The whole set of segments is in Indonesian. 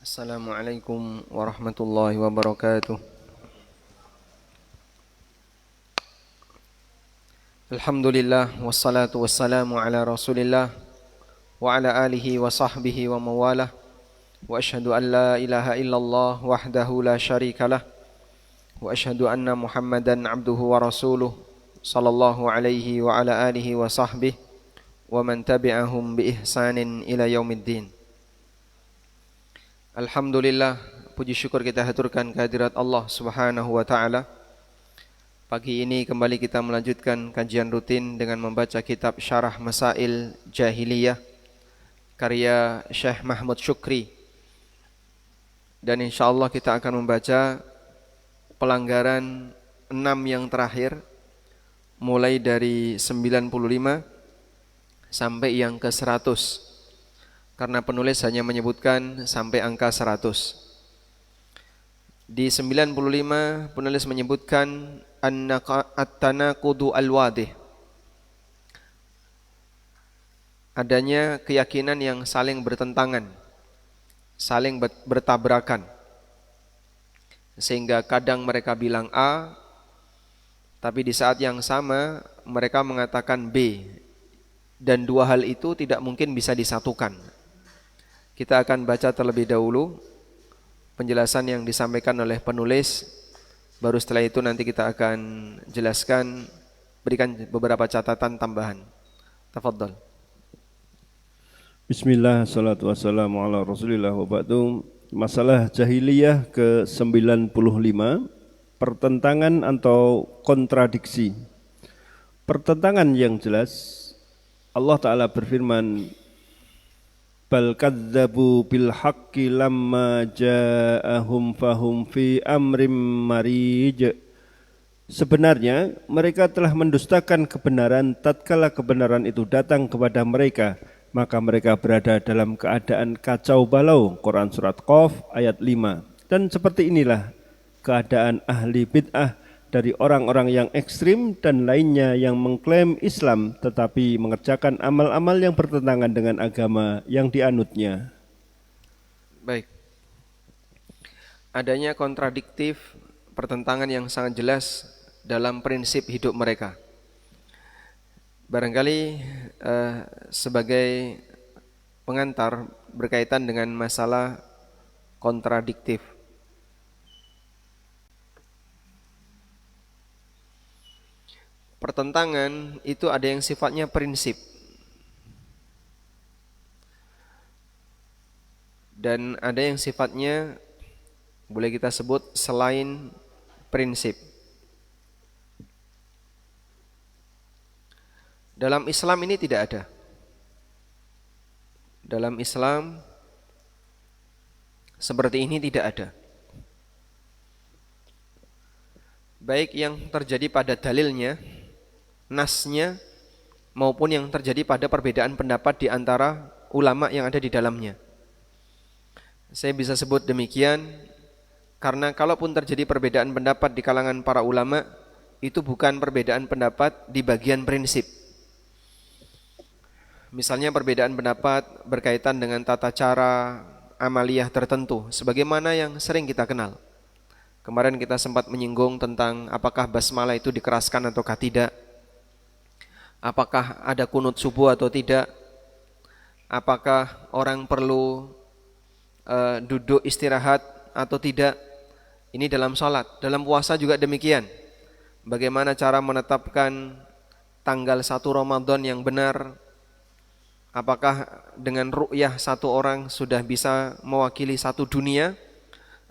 Assalamualaikum warahmatullahi wabarakatuh. Alhamdulillah wassalatu wassalamu ala Rasulillah wa ala alihi wa sahbihi wa mawalah. Wa asyhadu an la ilaha illallah wahdahu la syarikalah wa asyhadu anna Muhammadan abduhu wa rasuluh sallallahu alaihi wa ala alihi wa sahbihi wa man tabi'ahum bi ihsanin ila yaumiddin. Alhamdulillah, puji syukur kita haturkan kehadirat Allah Subhanahu wa taala. Pagi ini kembali kita melanjutkan kajian rutin dengan membaca kitab Syarah Masail Jahiliyah karya Syekh Mahmud Syukri. Dan insyaallah kita akan membaca pelanggaran 6 yang terakhir, mulai dari 95 sampai yang ke 100. Karena penulis hanya menyebutkan sampai angka 100. Di 95 penulis menyebutkan at-tanaqudu al-wadih. Adanya keyakinan yang saling bertentangan, saling bertabrakan. Sehingga kadang mereka bilang A, tapi di saat yang sama mereka mengatakan B. Dan dua hal itu tidak mungkin bisa disatukan. Kita akan baca terlebih dahulu penjelasan yang disampaikan oleh penulis. Baru setelah itu nanti kita akan jelaskan, berikan beberapa catatan tambahan. Tafadhol. Bismillah, salatu wassalamu ala rasulillah wa ba'du. Masalah jahiliyah ke-95, pertentangan atau kontradiksi. Pertentangan yang jelas, Allah Ta'ala berfirman, bal kadzabu bil haqqi lamma ja'ahum fahum fi amrim marij. Sebenarnya mereka telah mendustakan kebenaran tatkala kebenaran itu datang kepada mereka, maka mereka berada dalam keadaan kacau balau. Quran surat Qaf ayat 5. Dan seperti inilah keadaan ahli bid'ah dari orang-orang yang ekstrim dan lainnya yang mengklaim Islam tetapi mengerjakan amal-amal yang bertentangan dengan agama yang dianutnya. Baik. Adanya kontradiktif, pertentangan yang sangat jelas dalam prinsip hidup mereka. Barangkali sebagai pengantar berkaitan dengan masalah kontradiktif. Pertentangan itu ada yang sifatnya prinsip dan ada yang sifatnya boleh kita sebut selain prinsip. Dalam Islam ini tidak ada. Dalam Islam seperti ini tidak ada. Baik yang terjadi pada dalilnya, nasnya, maupun yang terjadi pada perbedaan pendapat di antara ulama yang ada di dalamnya. Saya bisa sebut demikian karena kalaupun terjadi perbedaan pendapat di kalangan para ulama, itu bukan perbedaan pendapat di bagian prinsip. Misalnya perbedaan pendapat berkaitan dengan tata cara amaliyah tertentu, sebagaimana yang sering kita kenal. Kemarin kita sempat menyinggung tentang apakah basmalah itu dikeraskan ataukah tidak. Apakah ada kunut subuh atau tidak? Apakah orang perlu duduk istirahat atau tidak? Ini dalam salat. Dalam puasa juga demikian. Bagaimana cara menetapkan tanggal 1 Ramadan yang benar? Apakah dengan ru'yah satu orang sudah bisa mewakili satu dunia?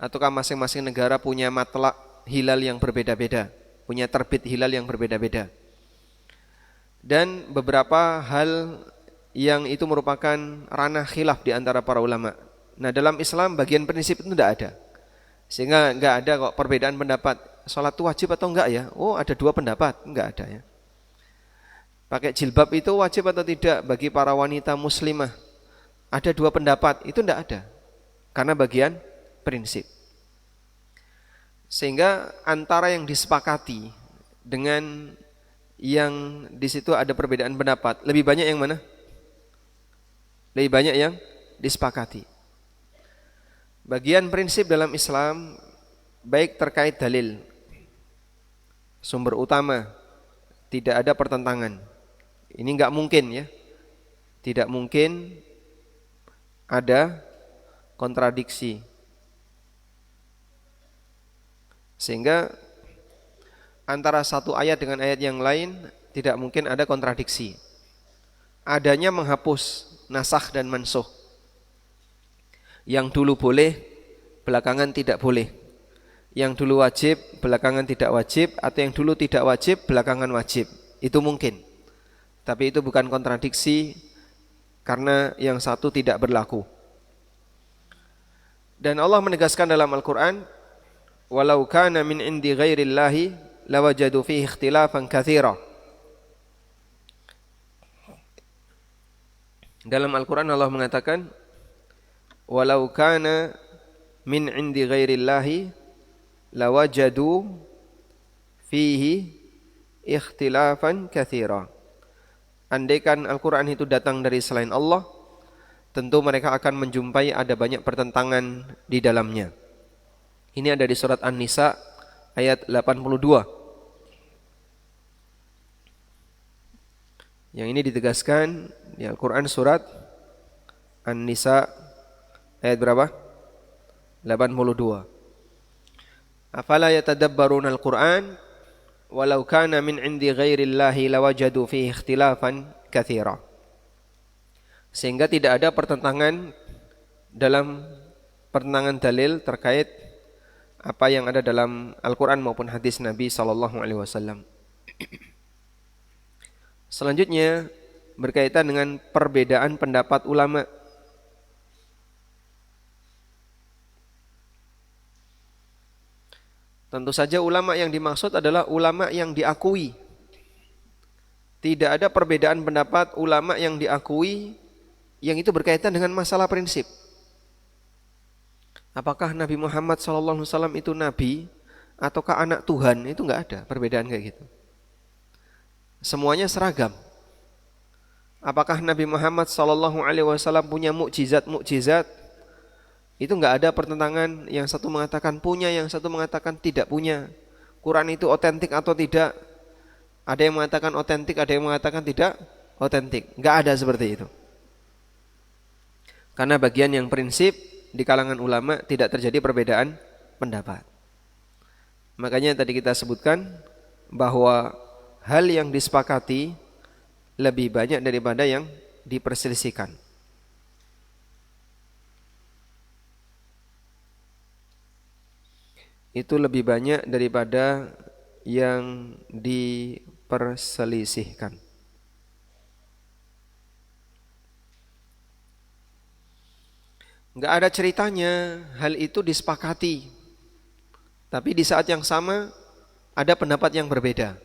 Ataukah masing-masing negara punya matlak hilal yang berbeda-beda? Punya terbit hilal yang berbeda-beda? Dan beberapa hal yang itu merupakan ranah khilaf di antara para ulama. Nah, dalam Islam bagian prinsip itu tidak ada. Sehingga enggak ada kok perbedaan pendapat. Salat itu wajib atau enggak ya? Oh, ada dua pendapat. Enggak ada ya. Pakai jilbab itu wajib atau tidak bagi para wanita muslimah? Ada dua pendapat. Itu enggak ada. Karena bagian prinsip. Sehingga antara yang disepakati dengan yang di situ ada perbedaan pendapat, lebih banyak yang mana? Lebih banyak yang disepakati. Bagian prinsip dalam Islam baik terkait dalil, sumber utama, tidak ada pertentangan. Ini enggak mungkin ya. Tidak mungkin ada kontradiksi. Sehingga antara satu ayat dengan ayat yang lain tidak mungkin ada kontradiksi. Adanya menghapus, nasakh dan mansukh. Yang dulu boleh, belakangan tidak boleh. Yang dulu wajib, belakangan tidak wajib. Atau yang dulu tidak wajib, belakangan wajib. Itu mungkin. Tapi itu bukan kontradiksi, karena yang satu tidak berlaku. Dan Allah menegaskan dalam Al-Quran, walau kana min indi ghairillahi lawajadu fihi ikhtilafan katsira. Dalam Al-Quran Allah mengatakan, walau kana min indi ghairillahi lawajadu fihi ikhtilafan katsira. Andaikan Al-Quran itu datang dari selain Allah, tentu mereka akan menjumpai ada banyak pertentangan di dalamnya. Ini ada di surat An-Nisa ayat 82. Yang ini ditegaskan di Al-Quran surat An-Nisa ayat berapa? 82. Afala yatadabbaruna al-Quran walau kana min indi ghairillahi lawajadu fihi ikhtilafan katsira. Sehingga tidak ada pertentangan dalam pertentangan dalil terkait apa yang ada dalam Al-Quran maupun hadis Nabi SAW. Selanjutnya berkaitan dengan perbedaan pendapat ulama. Tentu saja ulama yang dimaksud adalah ulama yang diakui. Tidak ada perbedaan pendapat ulama yang diakui yang itu berkaitan dengan masalah prinsip. Apakah Nabi Muhammad SAW itu Nabi ataukah anak Tuhan? Itu enggak ada perbedaan kayak gitu. Semuanya seragam. Apakah Nabi Muhammad SAW punya mukjizat? Itu enggak ada pertentangan, yang satu mengatakan punya, yang satu mengatakan tidak punya. Quran itu otentik atau tidak? Ada yang mengatakan otentik, ada yang mengatakan tidak otentik. Enggak ada seperti itu. Karena bagian yang prinsip di kalangan ulama tidak terjadi perbedaan pendapat. Makanya tadi kita sebutkan bahwa hal yang disepakati lebih banyak daripada yang diperselisihkan. Itu lebih banyak daripada yang diperselisihkan. Enggak ada ceritanya hal itu disepakati, tapi di saat yang sama ada pendapat yang berbeda.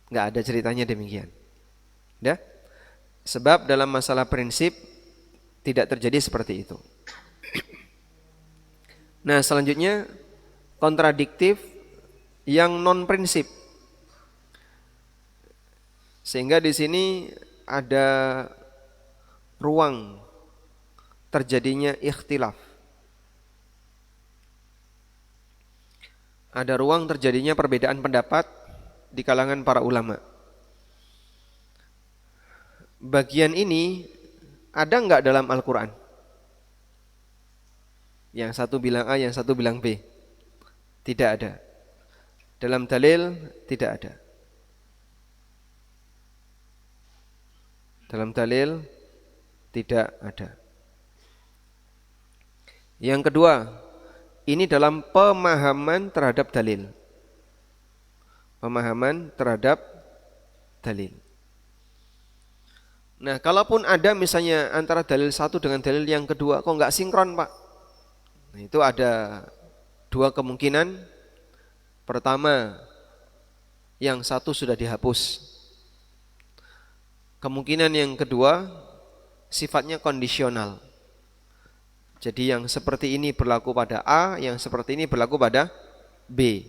Enggak ada ceritanya demikian. Ya? Sebab dalam masalah prinsip tidak terjadi seperti itu. Nah, selanjutnya kontradiktif yang non prinsip. Sehingga di sini ada ruang terjadinya ikhtilaf. Ada ruang terjadinya perbedaan pendapat di kalangan para ulama. Bagian ini ada enggak dalam Al-Quran? Yang satu bilang A, yang satu bilang B. Tidak ada. Dalam dalil tidak ada. Dalam dalil tidak ada. Yang kedua, ini dalam pemahaman terhadap dalil. Pemahaman terhadap dalil. Nah, kalaupun ada misalnya antara dalil satu dengan dalil yang kedua, kok enggak sinkron, Pak? Nah, itu ada dua kemungkinan. Pertama, yang satu sudah dihapus. Kemungkinan yang kedua, sifatnya kondisional. Jadi yang seperti ini berlaku pada A, yang seperti ini berlaku pada B.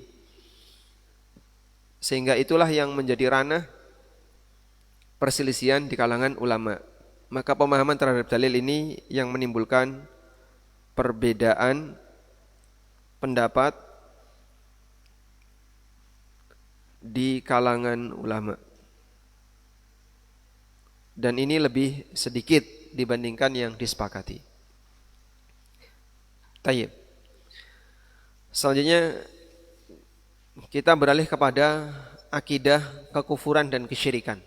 Sehingga itulah yang menjadi ranah perselisihan di kalangan ulama. Maka pemahaman terhadap dalil ini yang menimbulkan perbedaan pendapat di kalangan ulama. Dan ini lebih sedikit dibandingkan yang disepakati. Tayyib. Selanjutnya kita beralih kepada akidah kekufuran dan kesyirikan.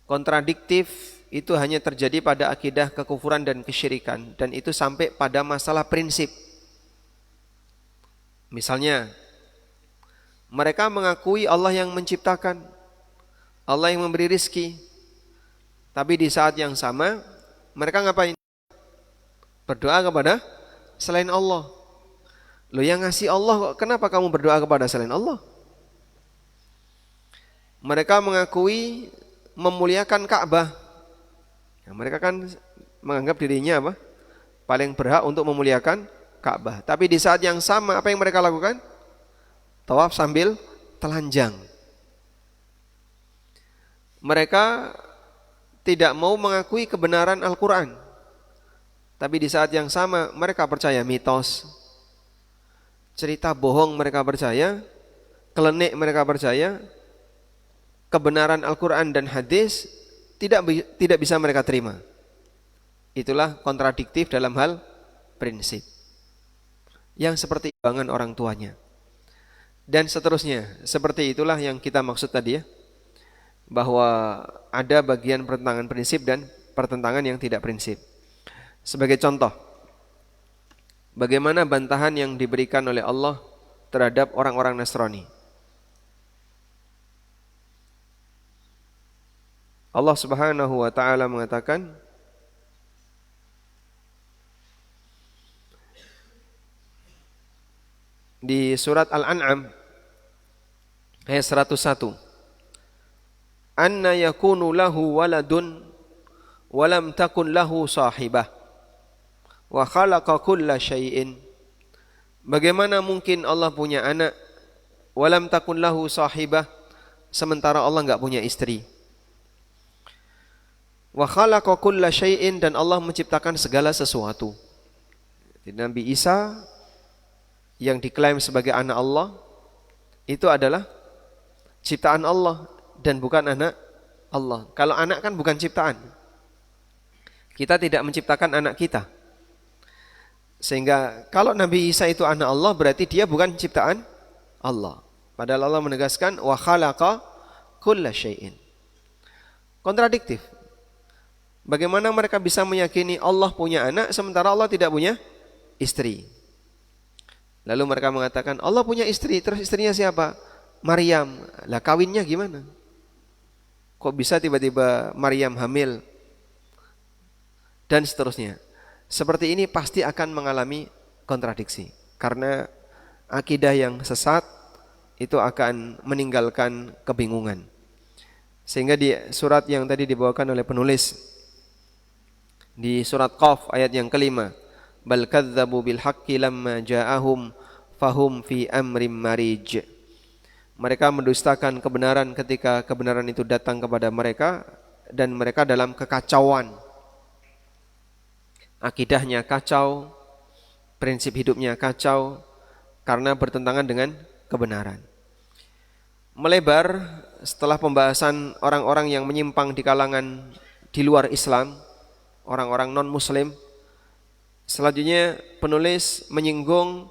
Kontradiktif itu hanya terjadi pada akidah kekufuran dan kesyirikan, dan itu sampai pada masalah prinsip. Misalnya, mereka mengakui Allah yang menciptakan, Allah yang memberi rizki, tapi di saat yang sama mereka ngapain? Berdoa kepada selain Allah. Loh, yang ngasih Allah, kenapa kamu berdoa kepada selain Allah? Mereka mengakui memuliakan Ka'bah. Ya, mereka kan menganggap dirinya apa? Paling berhak untuk memuliakan Ka'bah. Tapi di saat yang sama apa yang mereka lakukan? Tawaf sambil telanjang. Mereka tidak mau mengakui kebenaran Al-Quran. Tapi di saat yang sama mereka percaya mitos, cerita bohong mereka percaya, kelenik mereka percaya, kebenaran Al-Quran dan hadis tidak bisa mereka terima. Itulah kontradiktif dalam hal prinsip. Yang seperti imbangan orang tuanya. Dan seterusnya. Seperti itulah yang kita maksud tadi ya. Bahwa ada bagian pertentangan prinsip dan pertentangan yang tidak prinsip. Sebagai contoh, bagaimana bantahan yang diberikan oleh Allah terhadap orang-orang Nasrani. Allah Subhanahu wa taala mengatakan, di surat Al-An'am ayat 101, anna yakunu lahu waladun wa lam takun lahu sahibah wa khalaqa kulla syai'in. Bagaimana mungkin Allah punya anak, wa lam takun lahu sahibah, sementara Allah enggak punya istri. Wa khalaqa kulla syai'in, dan Allah menciptakan segala sesuatu. Nabi Isa yang diklaim sebagai anak Allah itu adalah ciptaan Allah dan bukan anak Allah. Kalau anak kan bukan ciptaan. Kita tidak menciptakan anak kita. Sehingga kalau Nabi Isa itu anak Allah, berarti dia bukan ciptaan Allah. Padahal Allah menegaskan wa khalaqa kulla syai'in. Kontradiktif. Bagaimana mereka bisa meyakini Allah punya anak sementara Allah tidak punya istri? Lalu mereka mengatakan Allah punya istri, terus istrinya siapa? Maryam. Lah kawinnya gimana? Kok bisa tiba-tiba Maryam hamil? Dan seterusnya. Seperti ini pasti akan mengalami kontradiksi. Karena akidah yang sesat itu akan meninggalkan kebingungan. Sehingga di surat yang tadi dibawakan oleh penulis, di surat Qaf ayat yang kelima, bal kadzabu bil haqqi lamma ja'ahum fahum fi amrim marij. Mereka mendustakan kebenaran ketika kebenaran itu datang kepada mereka, dan mereka dalam kekacauan. Akidahnya kacau, prinsip hidupnya kacau karena bertentangan dengan kebenaran. Melebar setelah pembahasan orang-orang yang menyimpang di kalangan di luar Islam, orang-orang non-muslim. Selanjutnya penulis menyinggung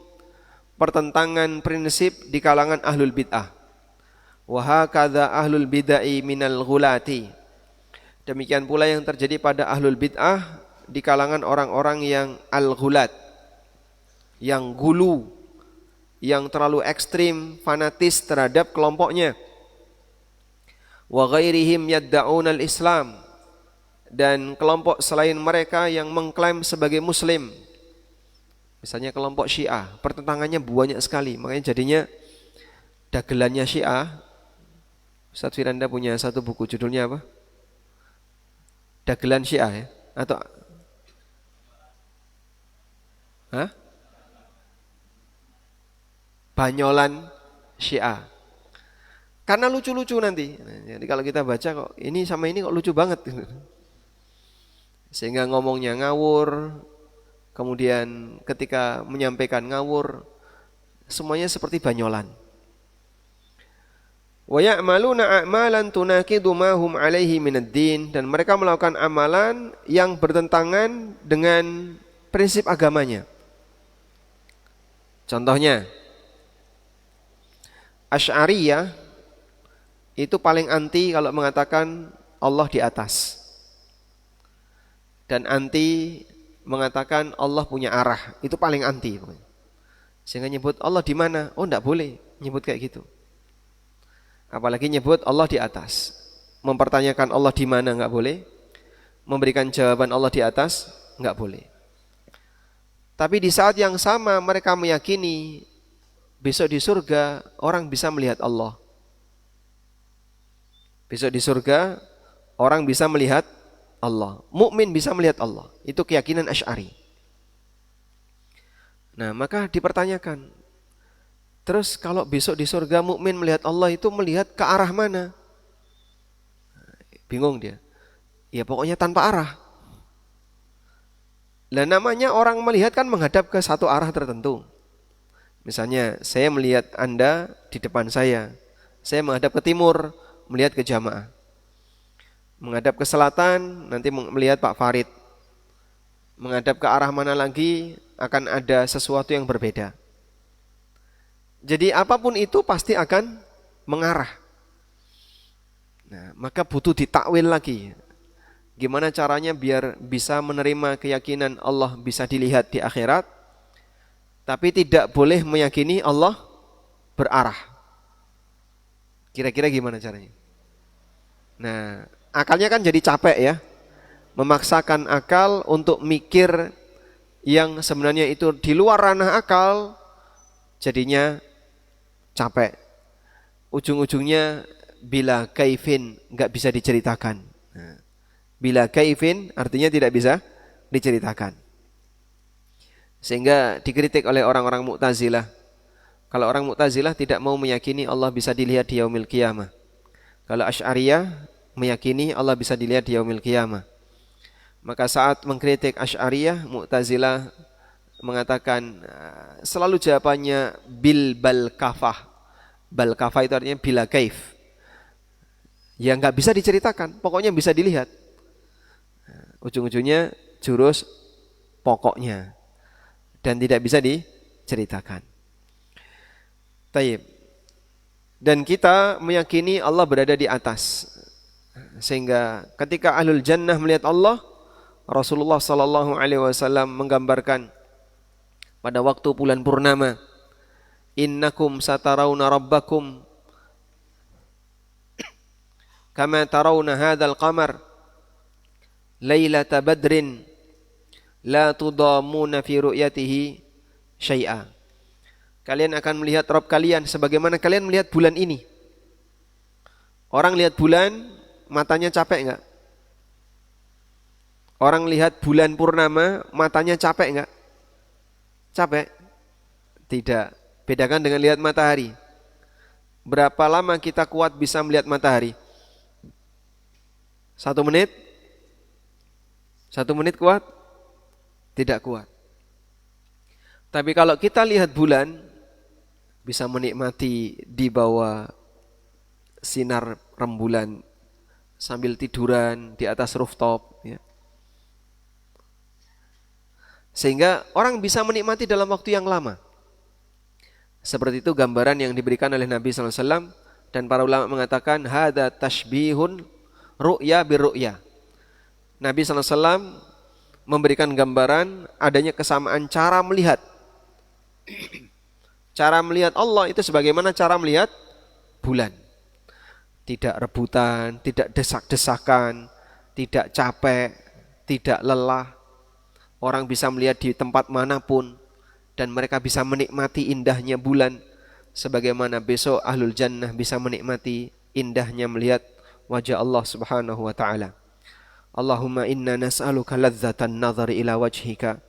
pertentangan prinsip di kalangan ahlul bid'ah. Wa hakadha ahlul bid'ah minal ghulati. Demikian pula yang terjadi pada ahlul bid'ah di kalangan orang-orang yang al-ghulat, yang gulu, yang terlalu ekstrim, fanatis terhadap kelompoknya. Wa ghairihim yadda'un al-islam, dan kelompok selain mereka yang mengklaim sebagai muslim. Misalnya kelompok Syiah, pertentangannya banyak sekali, makanya jadinya dagelannya Syiah. Ustaz Firanda punya satu buku, judulnya apa? Dagelan Syiah ya? Atau Banyolan Syiah. Karena lucu-lucu nanti. Jadi kalau kita baca kok ini sama ini kok lucu banget. Sehingga ngomongnya ngawur, kemudian ketika menyampaikan ngawur, semuanya seperti banyolan. Wa ya'maluna a'malan tunaqidu ma hum 'alaihi minad din, dan mereka melakukan amalan yang bertentangan dengan prinsip agamanya. Contohnya, Asy'ariyah itu paling anti kalau mengatakan Allah di atas, dan anti mengatakan Allah punya arah, itu paling anti. Sehingga nyebut Allah di mana? Oh, enggak boleh nyebut kayak gitu. Apalagi nyebut Allah di atas. Mempertanyakan Allah di mana enggak boleh. Memberikan jawaban Allah di atas enggak boleh. Tapi di saat yang sama mereka meyakini besok di surga orang bisa melihat Allah. Besok di surga orang bisa melihat Allah. Mukmin bisa melihat Allah. Itu keyakinan Asy'ari. Nah, maka dipertanyakan, terus kalau besok di surga mukmin melihat Allah itu melihat ke arah mana? Bingung dia. Ya pokoknya tanpa arah. Lah namanya orang melihat kan menghadap ke satu arah tertentu. Misalnya saya melihat Anda di depan saya menghadap ke timur, melihat ke jamaah. Menghadap ke selatan, nanti melihat Pak Farid. Menghadap ke arah mana lagi, akan ada sesuatu yang berbeda. Jadi apapun itu pasti akan mengarah. Nah, maka butuh ditakwil lagi. Gimana caranya biar bisa menerima keyakinan Allah bisa dilihat di akhirat, tapi tidak boleh meyakini Allah berarah. Kira-kira gimana caranya? Nah, akalnya kan jadi capek ya. Memaksakan akal untuk mikir yang sebenarnya itu di luar ranah akal, jadinya capek. Ujung-ujungnya bila kaifin enggak bisa diceritakan. Nah, bila kaifin artinya tidak bisa diceritakan. Sehingga dikritik oleh orang-orang Mu'tazilah. Kalau orang Mu'tazilah tidak mau meyakini Allah bisa dilihat di yaumil qiyamah. Kalau Asy'ariyah meyakini Allah bisa dilihat di yaumil qiyamah. Maka saat mengkritik Asy'ariyah, Mu'tazilah mengatakan selalu jawabannya bil bal kafah. Bal kafah itu artinya bila kaif. Ya enggak bisa diceritakan, pokoknya bisa dilihat. Ujung-ujungnya jurus pokoknya. Dan tidak bisa diceritakan. Taib. Dan kita meyakini Allah berada di atas. Sehingga ketika ahlul jannah melihat Allah, Rasulullah sallallahu alaihi wasallam menggambarkan pada waktu bulan purnama, innakum satarawna rabbakum kama tarawna hadzal qamar lailata badrin la tudamuna fi ru'yatihi syai'a. Kalian akan melihat Rabb kalian sebagaimana kalian melihat bulan ini. Orang lihat bulan, matanya capek enggak? Orang lihat bulan purnama, matanya capek enggak? Capek? Tidak. Bedakan dengan lihat matahari. Berapa lama kita kuat bisa melihat matahari? 1 menit? 1 menit kuat? Tidak kuat. Tapi kalau kita lihat bulan, bisa menikmati di bawah sinar rembulan sambil tiduran di atas rooftop, ya. Sehingga orang bisa menikmati dalam waktu yang lama. Seperti itu gambaran yang diberikan oleh Nabi SAW, dan para ulama mengatakan hadza tashbihun ru'ya birru'ya. Nabi SAW memberikan gambaran adanya kesamaan cara melihat. Cara melihat Allah itu sebagaimana cara melihat bulan. Tidak rebutan, tidak desak-desakan, tidak capek, tidak lelah. Orang bisa melihat di tempat manapun dan mereka bisa menikmati indahnya bulan sebagaimana besok ahlul jannah bisa menikmati indahnya melihat wajah Allah Subhanahu wa taala. Allahumma inna nas'aluka ladzatan nazari ila wajhika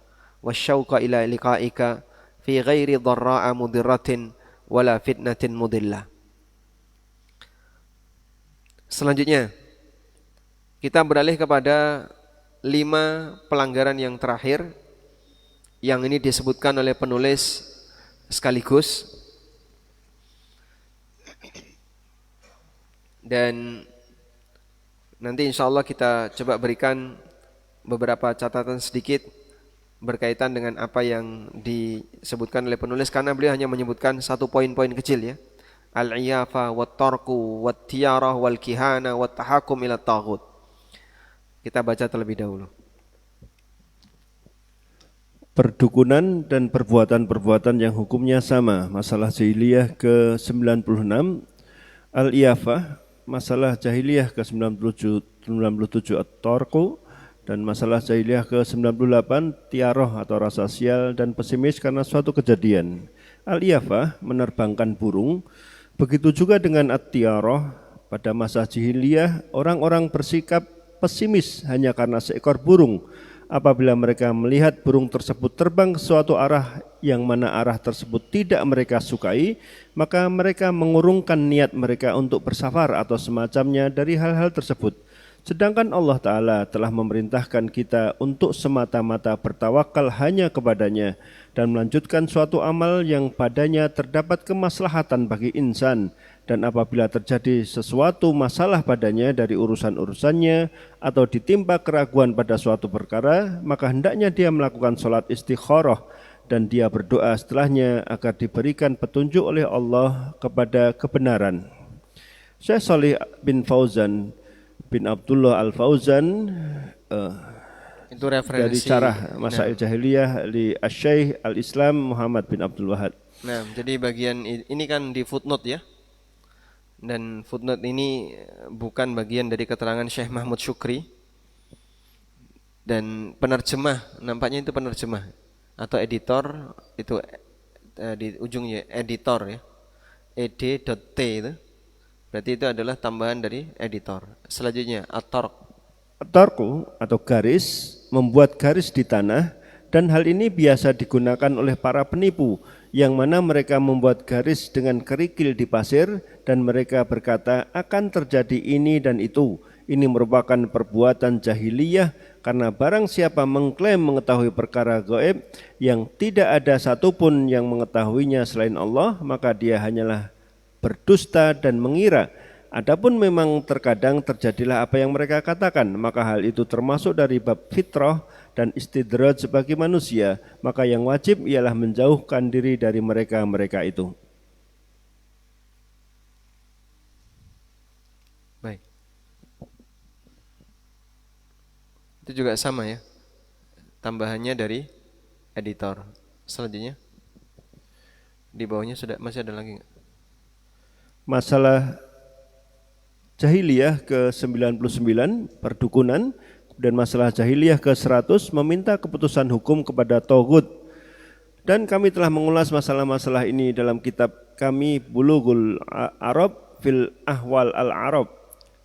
wasyauqa ila liqa'ika fi ghairi dharra'a mudirratin wala fitnatin mudillah. Selanjutnya kita beralih kepada 5 pelanggaran yang terakhir yang ini disebutkan oleh penulis sekaligus, dan nanti insya Allah kita coba berikan beberapa catatan sedikit berkaitan dengan apa yang disebutkan oleh penulis, karena beliau hanya menyebutkan satu poin-poin kecil ya. Al-iyafa wat-tarku wat-tiyarah wal-kihana wat-tahakum ila taghut. Kita baca terlebih dahulu. Perdukunan dan perbuatan-perbuatan yang hukumnya sama. Masalah jahiliyah ke-96. Al-iyafah, masalah jahiliyah ke-97 at-tarku, dan masalah jahiliyah ke-98 tiaroh atau rasa sial dan pesimis karena suatu kejadian. Al-iyafah menerbangkan burung. Begitu juga dengan at-tiaroh. Pada masa jahiliyah orang-orang bersikap pesimis hanya karena seekor burung. Apabila mereka melihat burung tersebut terbang ke suatu arah yang mana arah tersebut tidak mereka sukai, maka mereka mengurungkan niat mereka untuk bersafar atau semacamnya dari hal-hal tersebut. Sedangkan Allah Ta'ala telah memerintahkan kita untuk semata-mata bertawakal hanya kepadanya dan melanjutkan suatu amal yang padanya terdapat kemaslahatan bagi insan. Dan apabila terjadi sesuatu masalah padanya dari urusan-urusannya atau ditimpa keraguan pada suatu perkara, maka hendaknya dia melakukan sholat istikharah dan dia berdoa setelahnya agar diberikan petunjuk oleh Allah kepada kebenaran. Syekh Shalih bin Fauzan bin Abdullah Al-Fauzan itu referensi dari Syarah Masail Jahiliyah li Asy-Syaikh Al-Islam Muhammad bin Abdul Wahhab. Nah, jadi bagian ini kan di footnote ya. Dan footnote ini bukan bagian dari keterangan Syekh Mahmud Syukri, dan penerjemah, nampaknya itu penerjemah atau editor, itu di ujungnya editor ya, ed.t itu berarti itu adalah tambahan dari editor. Selanjutnya at-tarq. At-tarqu atau garis, membuat garis di tanah, dan hal ini biasa digunakan oleh para penipu yang mana mereka membuat garis dengan kerikil di pasir dan mereka berkata akan terjadi ini dan itu. Ini merupakan perbuatan jahiliyah karena barang siapa mengklaim mengetahui perkara gaib yang tidak ada satupun yang mengetahuinya selain Allah, maka dia hanyalah berdusta dan mengira. Adapun memang terkadang terjadilah apa yang mereka katakan, maka hal itu termasuk dari bab fitrah dan istidraj sebagai manusia, maka yang wajib ialah menjauhkan diri dari mereka itu. Baik. Itu juga sama ya, tambahannya dari editor. Selanjutnya di bawahnya sudah masih ada lagi nggak? Masalah jahiliyah ke-99 perdukunan, dan masalah jahiliyah ke-100 meminta keputusan hukum kepada Taghut. Dan kami telah mengulas masalah-masalah ini dalam kitab kami Bulughul Arab fil Ahwal al-Arab,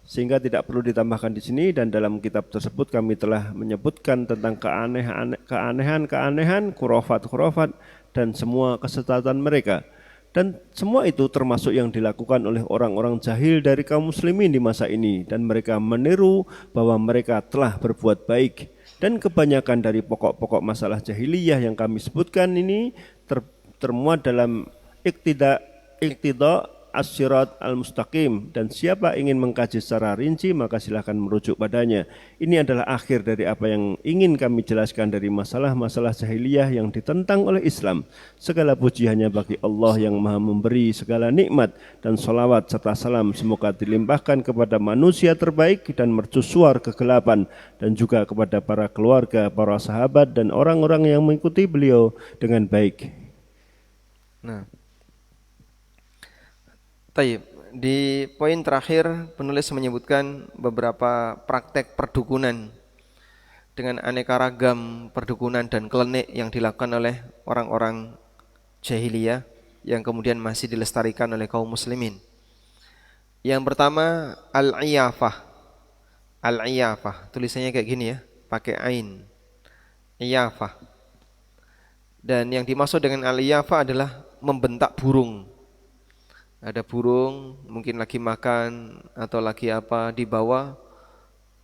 sehingga tidak perlu ditambahkan di sini. Dan dalam kitab tersebut kami telah menyebutkan tentang keanehan-keanehan, khurafat-khurafat dan semua kesesatan mereka. Dan semua itu termasuk yang dilakukan oleh orang-orang jahil dari kaum muslimin di masa ini, dan mereka meniru bahwa mereka telah berbuat baik. Dan kebanyakan dari pokok-pokok masalah jahiliyah yang kami sebutkan ini termuat dalam iktida as-sirat al-mustaqim, dan siapa ingin mengkaji secara rinci maka silakan merujuk padanya. Ini adalah akhir dari apa yang ingin kami jelaskan dari masalah-masalah jahiliyah yang ditentang oleh Islam. Segala puji hanya bagi Allah yang Maha memberi segala nikmat, dan salawat serta salam semoga dilimpahkan kepada manusia terbaik dan mercusuar kegelapan, dan juga kepada para keluarga, para sahabat dan orang-orang yang mengikuti beliau dengan baik. Nah, Taib, di poin terakhir penulis menyebutkan beberapa praktek perdukunan dengan aneka ragam perdukunan dan klenik yang dilakukan oleh orang-orang jahiliyah yang kemudian masih dilestarikan oleh kaum muslimin. Yang pertama al-iyafah. Al-iyafah, tulisannya kayak gini ya, pakai ain. Iyafah. Dan yang dimaksud dengan al-iyafah adalah membentak burung. Ada burung mungkin lagi makan atau lagi apa di bawah,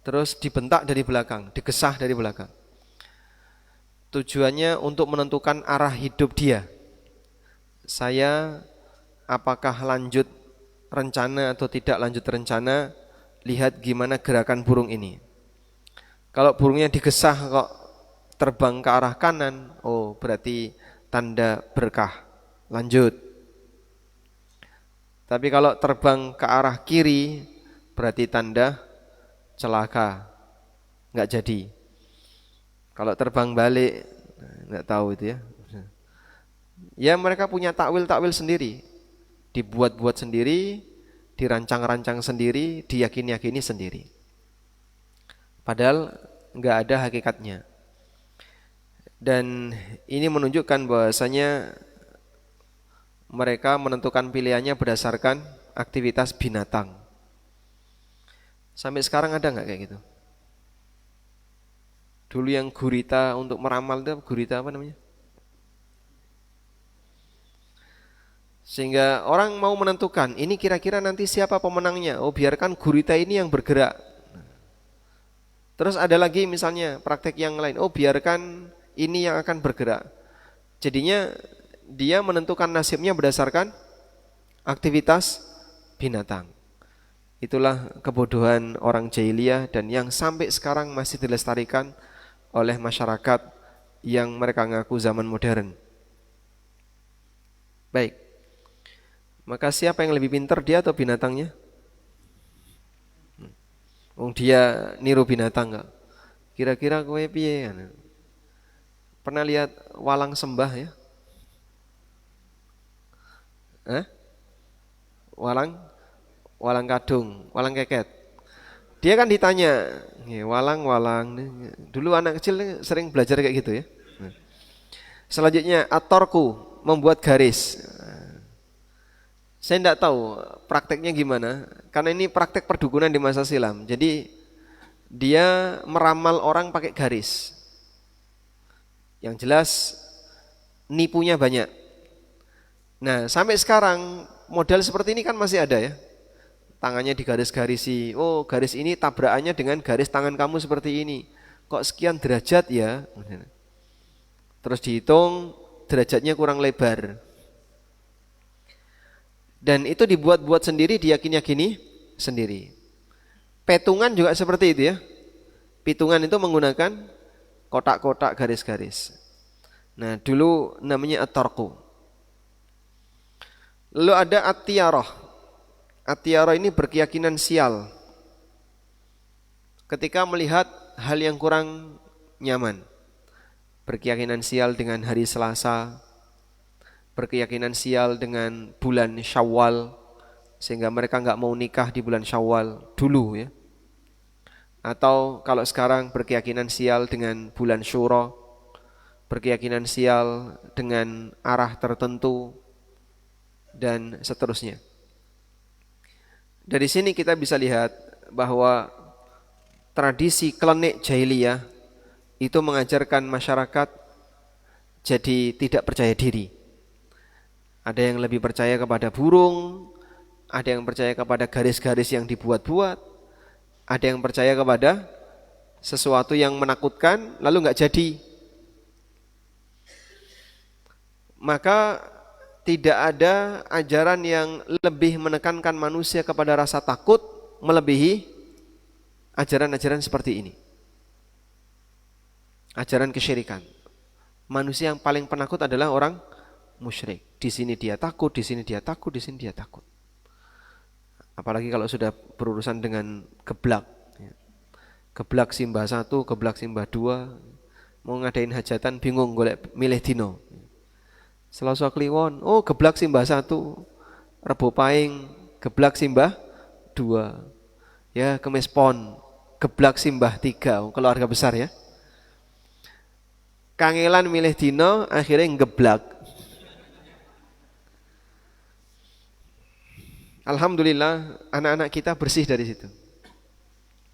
terus dibentak dari belakang, digesah dari belakang. Tujuannya untuk menentukan arah hidup dia. Saya apakah lanjut rencana atau tidak lanjut rencana, lihat gimana gerakan burung ini. Kalau burungnya digesah kok terbang ke arah kanan, oh berarti tanda berkah, lanjut. Tapi kalau terbang ke arah kiri, berarti tanda celaka, nggak jadi. Kalau terbang balik, nggak tahu itu ya. Ya mereka punya takwil-takwil sendiri, dibuat-buat sendiri, dirancang-rancang sendiri, diyakini-yakini sendiri. Padahal nggak ada hakikatnya. Dan ini menunjukkan bahwasanya mereka menentukan pilihannya berdasarkan aktivitas binatang. Sampai sekarang ada nggak kayak gitu? Dulu yang gurita untuk meramal itu gurita apa namanya? Sehingga orang mau menentukan ini kira-kira nanti siapa pemenangnya. Oh biarkan gurita ini yang bergerak. Terus ada lagi misalnya praktek yang lain. Oh biarkan ini yang akan bergerak. Jadinya dia menentukan nasibnya berdasarkan aktivitas binatang. Itulah kebodohan orang jahiliyah dan yang sampai sekarang masih dilestarikan oleh masyarakat yang mereka ngaku zaman modern. Baik. Maka siapa yang lebih pintar, dia atau binatangnya? Dia niru binatang enggak? Kira-kira kowe piye? Pernah lihat walang sembah ya? Walang kadung, walang keket. Dia kan ditanya, walang. Dulu anak kecil sering belajar kayak gitu ya. Selanjutnya atorku, membuat garis. Saya tidak tahu prakteknya gimana, karena ini praktek perdukunan di masa silam. Jadi dia meramal orang pakai garis. Yang jelas nipunya banyak. Nah sampai sekarang model seperti ini kan masih ada ya. Tangannya digaris-garisi. Oh garis ini tabrakannya dengan garis tangan kamu seperti ini. Kok sekian derajat ya? Terus dihitung derajatnya kurang lebar. Dan itu dibuat-buat sendiri, diyakini-yakini sendiri. Petungan juga seperti itu ya. Pitungan itu menggunakan kotak-kotak garis-garis. Nah dulu namanya at-tarqu. Lalu ada at-tiyarah. At-tiyarah ini berkeyakinan sial. Ketika melihat hal yang kurang nyaman. Berkeyakinan sial dengan hari Selasa, berkeyakinan sial dengan bulan Syawal, sehingga mereka enggak mau nikah di bulan Syawal dulu ya. Atau kalau sekarang berkeyakinan sial dengan bulan Syuro, berkeyakinan sial dengan arah tertentu dan seterusnya. Dari sini kita bisa lihat bahwa tradisi klenik jahiliyah itu mengajarkan masyarakat jadi tidak percaya diri. Ada yang lebih percaya kepada burung, ada yang percaya kepada garis-garis yang dibuat-buat, ada yang percaya kepada sesuatu yang menakutkan lalu enggak jadi. Maka tidak ada ajaran yang lebih menekankan manusia kepada rasa takut melebihi ajaran-ajaran seperti ini. Ajaran kesyirikan. Manusia yang paling penakut adalah orang musyrik. Di sini dia takut, di sini dia takut, di sini dia takut. Apalagi kalau sudah berurusan dengan geblak. Geblak simbah 1, geblak simbah 2. Mau ngadain hajatan bingung golek milih dino. Selasa Kliwon, oh geblak simbah 1. Rebo Pahing, geblak simbah 2. Ya, Kemis Pon, geblak simbah 3. Keluarga besar ya. Kangelan milih dino, akhirnya ngeblak. Alhamdulillah anak-anak kita bersih dari situ.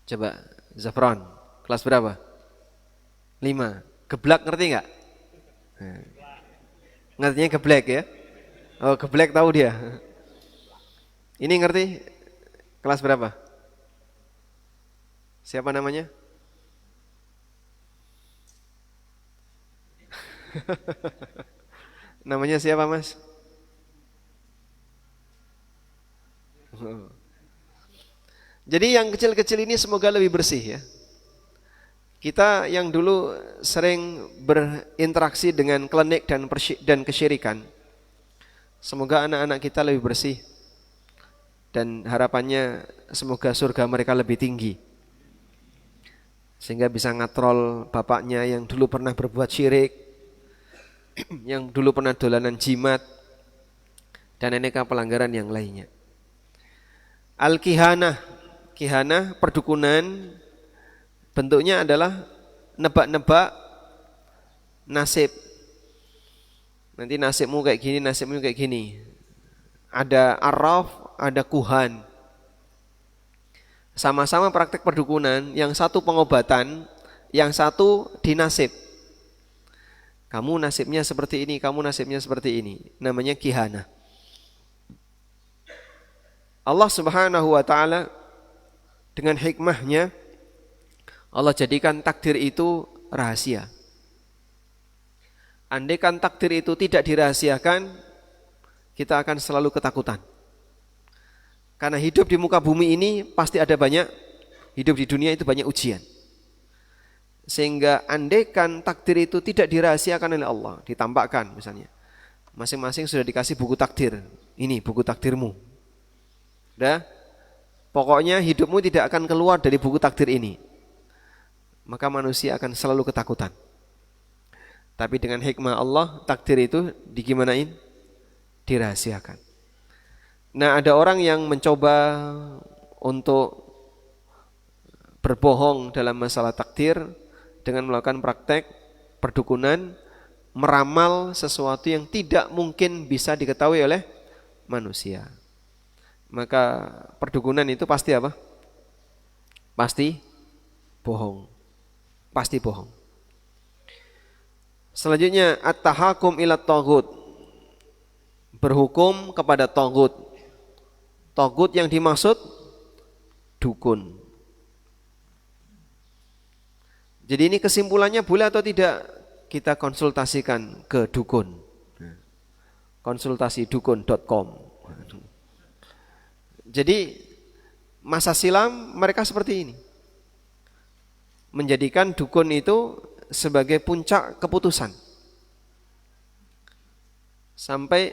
Coba Zafran, kelas berapa? 5. Geblak ngerti enggak? Ngertinya geblek ya? Oh geblek tahu dia. Ini ngerti? Kelas berapa? Siapa namanya? Namanya siapa, Mas? Jadi yang kecil-kecil ini semoga lebih bersih ya. Kita yang dulu sering berinteraksi dengan klinik dan kesyirikan, semoga anak-anak kita lebih bersih. Dan harapannya semoga surga mereka lebih tinggi. Sehingga bisa ngatrol bapaknya yang dulu pernah berbuat syirik, yang dulu pernah dolanan jimat, dan aneka pelanggaran yang lainnya. Al-kihanah, kihanah perdukunan, bentuknya adalah nebak-nebak nasib. Nanti nasibmu kayak gini, nasibmu kayak gini. Ada arraf, ada kuhan. Sama-sama praktek perdukunan, yang satu pengobatan, yang satu dinasib. Kamu nasibnya seperti ini, kamu nasibnya seperti ini. Namanya kihanah. Allah Subhanahu wa taala dengan hikmahnya Allah jadikan takdir itu rahasia. Andaikan takdir itu tidak dirahasiakan, kita akan selalu ketakutan. Karena hidup di muka bumi ini pasti ada banyak, hidup di dunia itu banyak ujian. Sehingga andaikan takdir itu tidak dirahasiakan oleh Allah, ditampakkan misalnya. Masing-masing sudah dikasih buku takdir. Ini buku takdirmu. Udah? Pokoknya hidupmu tidak akan keluar dari buku takdir ini. Maka manusia akan selalu ketakutan. Tapi dengan hikmah Allah, takdir itu digimanain? Dirahasiakan. Nah, ada orang yang mencoba untuk berbohong dalam masalah takdir dengan melakukan praktek perdukunan, meramal sesuatu yang tidak mungkin bisa diketahui oleh manusia. Maka perdukunan itu pasti apa? Pasti bohong. Pasti bohong. Selanjutnya at-tahakum ila taghut. Berhukum kepada taghut. Taghut yang dimaksud dukun. Jadi ini kesimpulannya boleh atau tidak kita konsultasikan ke dukun. Konsultasidukun.com. Jadi masa silam mereka seperti ini. Menjadikan dukun itu sebagai puncak keputusan. Sampai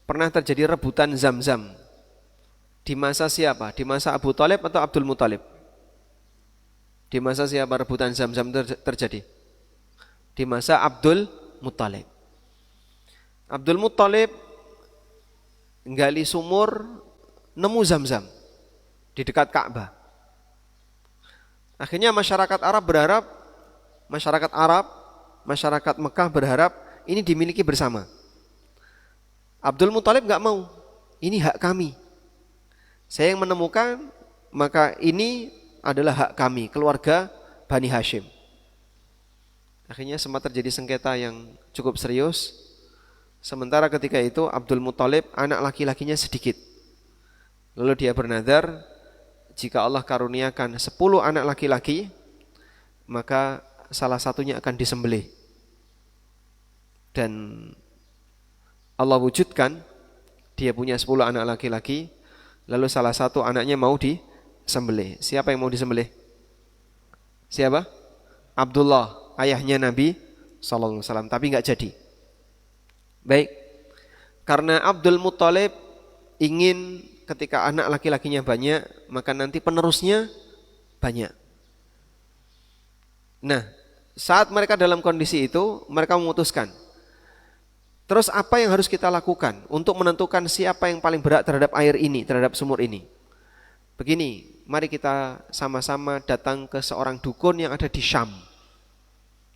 pernah terjadi rebutan Zam-Zam. Di masa siapa? Di masa Abu Thalib atau Abdul Muthalib? Di masa siapa rebutan Zam-Zam terjadi? Di masa Abdul Muthalib. Abdul Muthalib gali sumur, nemu Zam-Zam di dekat Ka'bah. Akhirnya masyarakat Arab, masyarakat Mekah berharap ini dimiliki bersama. Abdul Muthalib enggak mau. Ini hak kami. Saya yang menemukan, maka ini adalah hak kami, keluarga Bani Hashim. Akhirnya sempat terjadi sengketa yang cukup serius. Sementara ketika itu Abdul Muthalib anak laki-lakinya sedikit. Lalu dia bernazar, jika Allah karuniakan 10 anak laki-laki, maka salah satunya akan disembelih. Dan Allah wujudkan, dia punya 10 anak laki-laki, lalu salah satu anaknya mau disembelih. Siapa yang mau disembelih? Siapa? Abdullah, ayahnya Nabi SAW, tapi enggak jadi. Baik, karena Abdul Muthalib ingin ketika anak laki-lakinya banyak, maka nanti penerusnya banyak. Nah, saat mereka dalam kondisi itu, mereka memutuskan, terus apa yang harus kita lakukan untuk menentukan siapa yang paling berat terhadap air ini, terhadap sumur ini? Begini, mari kita sama-sama datang ke seorang dukun yang ada di Syam.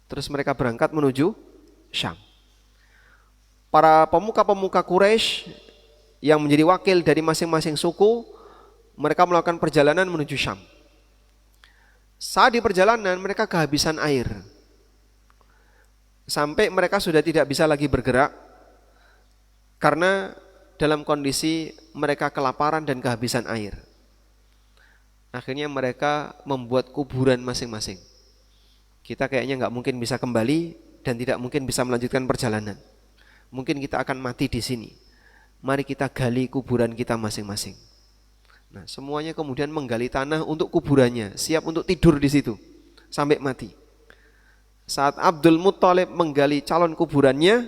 Terus mereka berangkat menuju Syam. Para pemuka-pemuka Quraisy yang menjadi wakil dari masing-masing suku, mereka melakukan perjalanan menuju Syam. Saat di perjalanan mereka kehabisan air. Sampai mereka sudah tidak bisa lagi bergerak karena dalam kondisi mereka kelaparan dan kehabisan air. Akhirnya mereka membuat kuburan masing-masing. Kita kayaknya nggak mungkin bisa kembali, dan tidak mungkin bisa melanjutkan perjalanan. Mungkin kita akan mati di sini. Mari kita gali kuburan kita masing-masing. Nah, semuanya kemudian menggali tanah untuk kuburannya, siap untuk tidur di situ sampai mati. Saat Abdul Muttalib menggali calon kuburannya,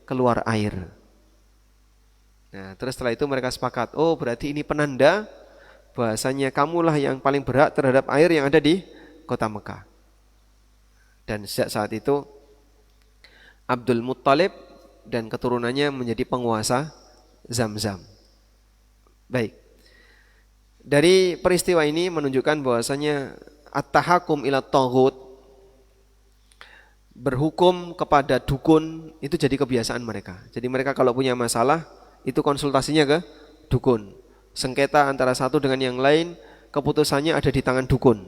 keluar air. Nah, terus setelah itu mereka sepakat, oh berarti ini penanda bahasanya kamulah yang paling berhak terhadap air yang ada di kota Mekah. Dan sejak saat itu Abdul Muttalib dan keturunannya menjadi penguasa Zamzam. Baik. Dari peristiwa ini menunjukkan bahwasanya at-tahakum ila taghut, berhukum kepada dukun itu jadi kebiasaan mereka. Jadi mereka kalau punya masalah itu konsultasinya ke dukun. Sengketa antara satu dengan yang lain, keputusannya ada di tangan dukun.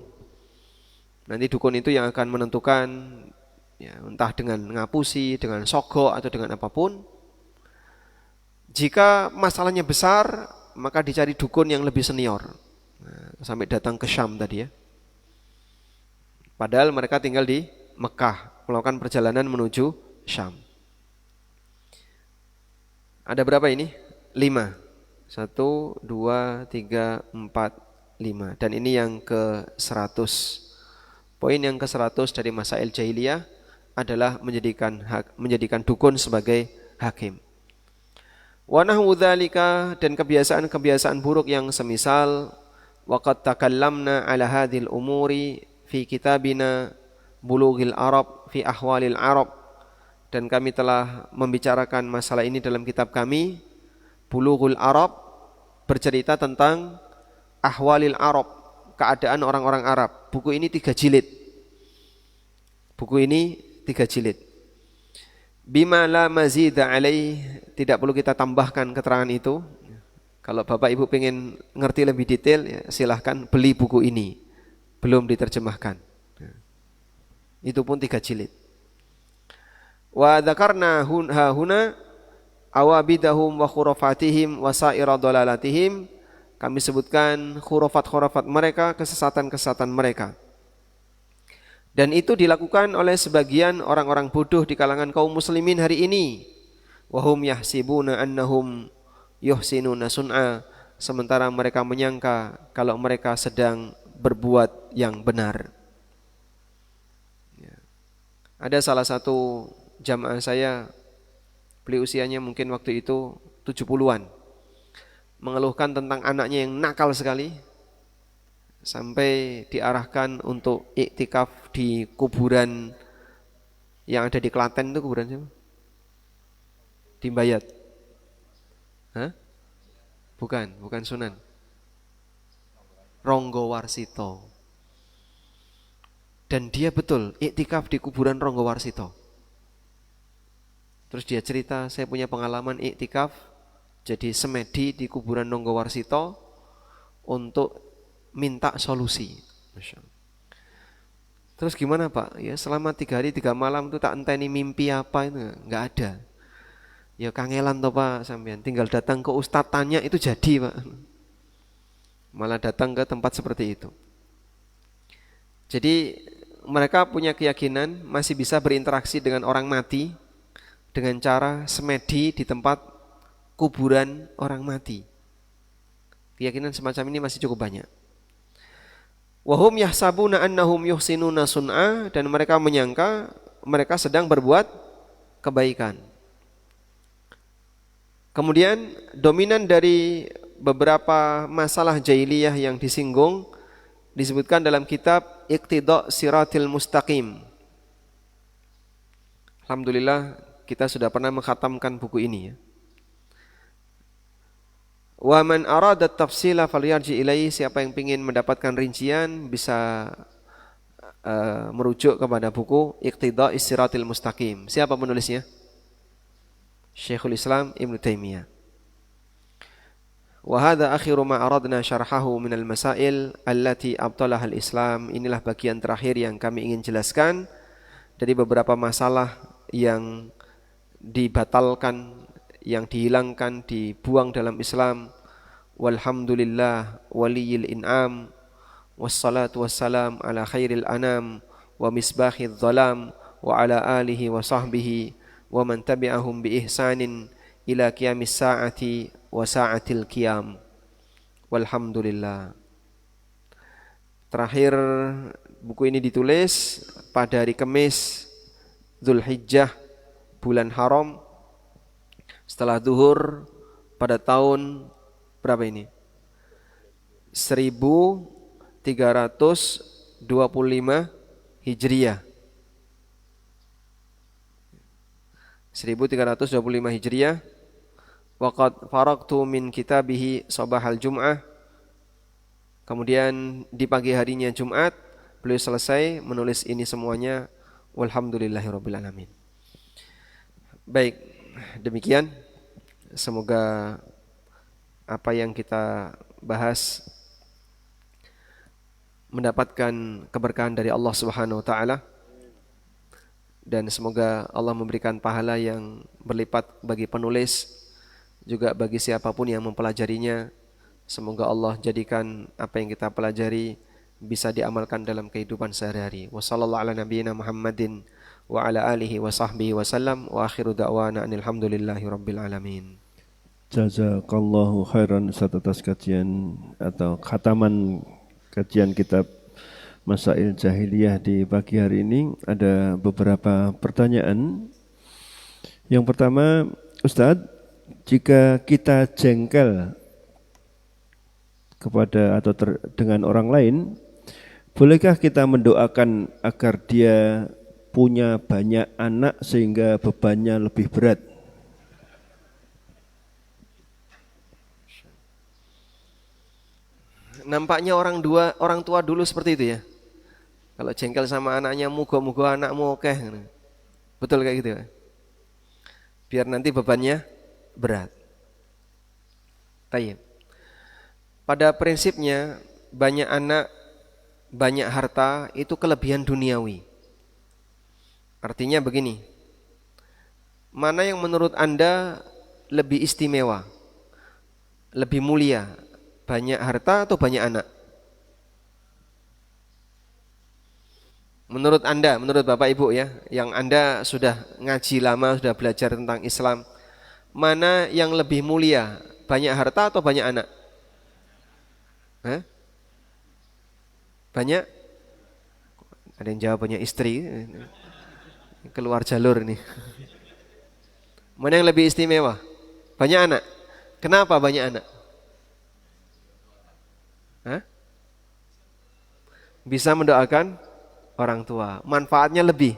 Nanti dukun itu yang akan menentukan, ya, entah dengan ngapusi, dengan sogo atau dengan apapun. Jika masalahnya besar, maka dicari dukun yang lebih senior. Nah, sampai datang ke Syam tadi ya. Padahal mereka tinggal di Mekah, melakukan perjalanan menuju Syam. Ada berapa ini? 5. 1, 2, 3, 4, 5. Dan ini yang ke-100. Poin yang ke-100 dari masail jahiliyah adalah menjadikan dukun sebagai hakim. Wa nahwu dzalika, dan kebiasaan-kebiasaan buruk yang semisal, waqad takallamna ala hadhil umuri fi kitabina Bulughil Arab fi ahwalil Arab, dan kami telah membicarakan masalah ini dalam kitab kami Bulughul Arab, bercerita tentang ahwalil Arab, keadaan orang-orang Arab. Buku ini 3 jilid. Buku ini 3 jilid. Bima la mazida alaih, tidak perlu kita tambahkan keterangan itu. Kalau Bapak Ibu pengen ngerti lebih detail, ya, silahkan beli buku ini. Belum diterjemahkan. Itu pun 3 jilid. Wa dzakarna huna awabidahum wa khurafatihim wa sa'ira dhalalatihim. Kami sebutkan khurafat-khurafat mereka, kesesatan-kesesatan mereka. Dan itu dilakukan oleh sebagian orang-orang bodoh di kalangan kaum muslimin hari ini. Wahum yahsibuna annahum yuhsinuna sun'a, sementara mereka menyangka kalau mereka sedang berbuat yang benar. Ada salah satu jamaah saya, beli usianya mungkin waktu itu 70-an, mengeluhkan tentang anaknya yang nakal sekali, sampai diarahkan untuk iktikaf di kuburan yang ada di Klaten. Itu kuburan siapa? Di Mbayat. Hah? Bukan Sunan. Ronggowarsito. Dan dia betul iktikaf di kuburan Ronggowarsito. Terus dia cerita, saya punya pengalaman iktikaf jadi semedi di kuburan Ronggowarsito untuk minta solusi. Masya Allah. Terus gimana Pak? Ya selama 3 hari 3 malam itu tak enteni mimpi apa itu nggak ada. Ya kangelan toh Pak sampean, tinggal datang ke ustadz tanya itu jadi Pak. Malah datang ke tempat seperti itu. Jadi mereka punya keyakinan masih bisa berinteraksi dengan orang mati dengan cara semedi di tempat kuburan orang mati. Keyakinan semacam ini masih cukup banyak. Wahum yahsabuna annahum yuhsinuna sun'a, dan mereka menyangka mereka sedang berbuat kebaikan. Kemudian dominan dari beberapa masalah jahiliyah yang disinggung disebutkan dalam kitab Iqtida' Siratil Mustaqim. Alhamdulillah kita sudah pernah mengkhatamkan buku ini ya. Wa man arada tafsila falyarji ilaihi, siapa yang ingin mendapatkan rincian bisa merujuk kepada buku Iqtida' Siratil Mustaqim. Siapa penulisnya? Syekhul Islam Ibnu Taimiyah. Wa hadza akhiru ma aradna syarhahu minal masail allati abtalaha al-Islam. Inilah bagian terakhir yang kami ingin jelaskan dari beberapa masalah yang dibatalkan, yang dihilangkan, dibuang dalam Islam. Walhamdulillah waliyil in'am, wassalatu wassalam ala khairil anam wa misbahidz zalam wa ala alihi wa sahbihi wa man tabi'ahum bi ihsanin ila qiyamis saati wa sa'atil qiyam. Walhamdulillah. Terakhir buku ini ditulis pada hari Kamis Dzulhijjah, bulan haram, setelah zuhur pada tahun berapa ini? 1325 Hijriah. 1325 Hijriah. Waqad faraqtu min kitabihi sabahal Jum'ah. Kemudian di pagi harinya Jumat beliau selesai menulis ini semuanya. Walhamdulillahirabbil alamin. Baik, demikian. Semoga apa yang kita bahas mendapatkan keberkahan dari Allah Subhanahu wa taala, dan semoga Allah memberikan pahala yang berlipat bagi penulis, juga bagi siapapun yang mempelajarinya. Semoga Allah jadikan apa yang kita pelajari bisa diamalkan dalam kehidupan sehari-hari. Wassallallahu ala nabiyyina Muhammadin wa ala alihi wa sahbihi wa sallam, wa akhiru da'wana alhamdulillahi rabbil alamin. Jazakallahu khairan Ustaz atas kajian atau khataman kajian kitab Masail Jahiliyah di pagi hari ini. Ada beberapa pertanyaan. Yang pertama, Ustaz, jika kita jengkel kepada atau dengan orang lain, bolehkah kita mendoakan agar dia punya banyak anak sehingga bebannya lebih berat? Nampaknya orang tua dulu seperti itu ya. Kalau jengkel sama anaknya, muga-muga anakmu oke. Betul kayak gitu ya. Biar nanti bebannya berat. Tayyib. Pada prinsipnya banyak anak, banyak harta itu kelebihan duniawi. Artinya begini, mana yang menurut Anda lebih istimewa, lebih mulia, banyak harta atau banyak anak? Menurut Anda, menurut Bapak Ibu ya, yang Anda sudah ngaji lama, sudah belajar tentang Islam, mana yang lebih mulia, banyak harta atau banyak anak? Hah? Banyak? Ada yang jawab banyak istri. Keluar jalur nih. Mana yang lebih istimewa? Banyak anak. Kenapa banyak anak? Hah? Bisa mendoakan orang tua. Manfaatnya lebih.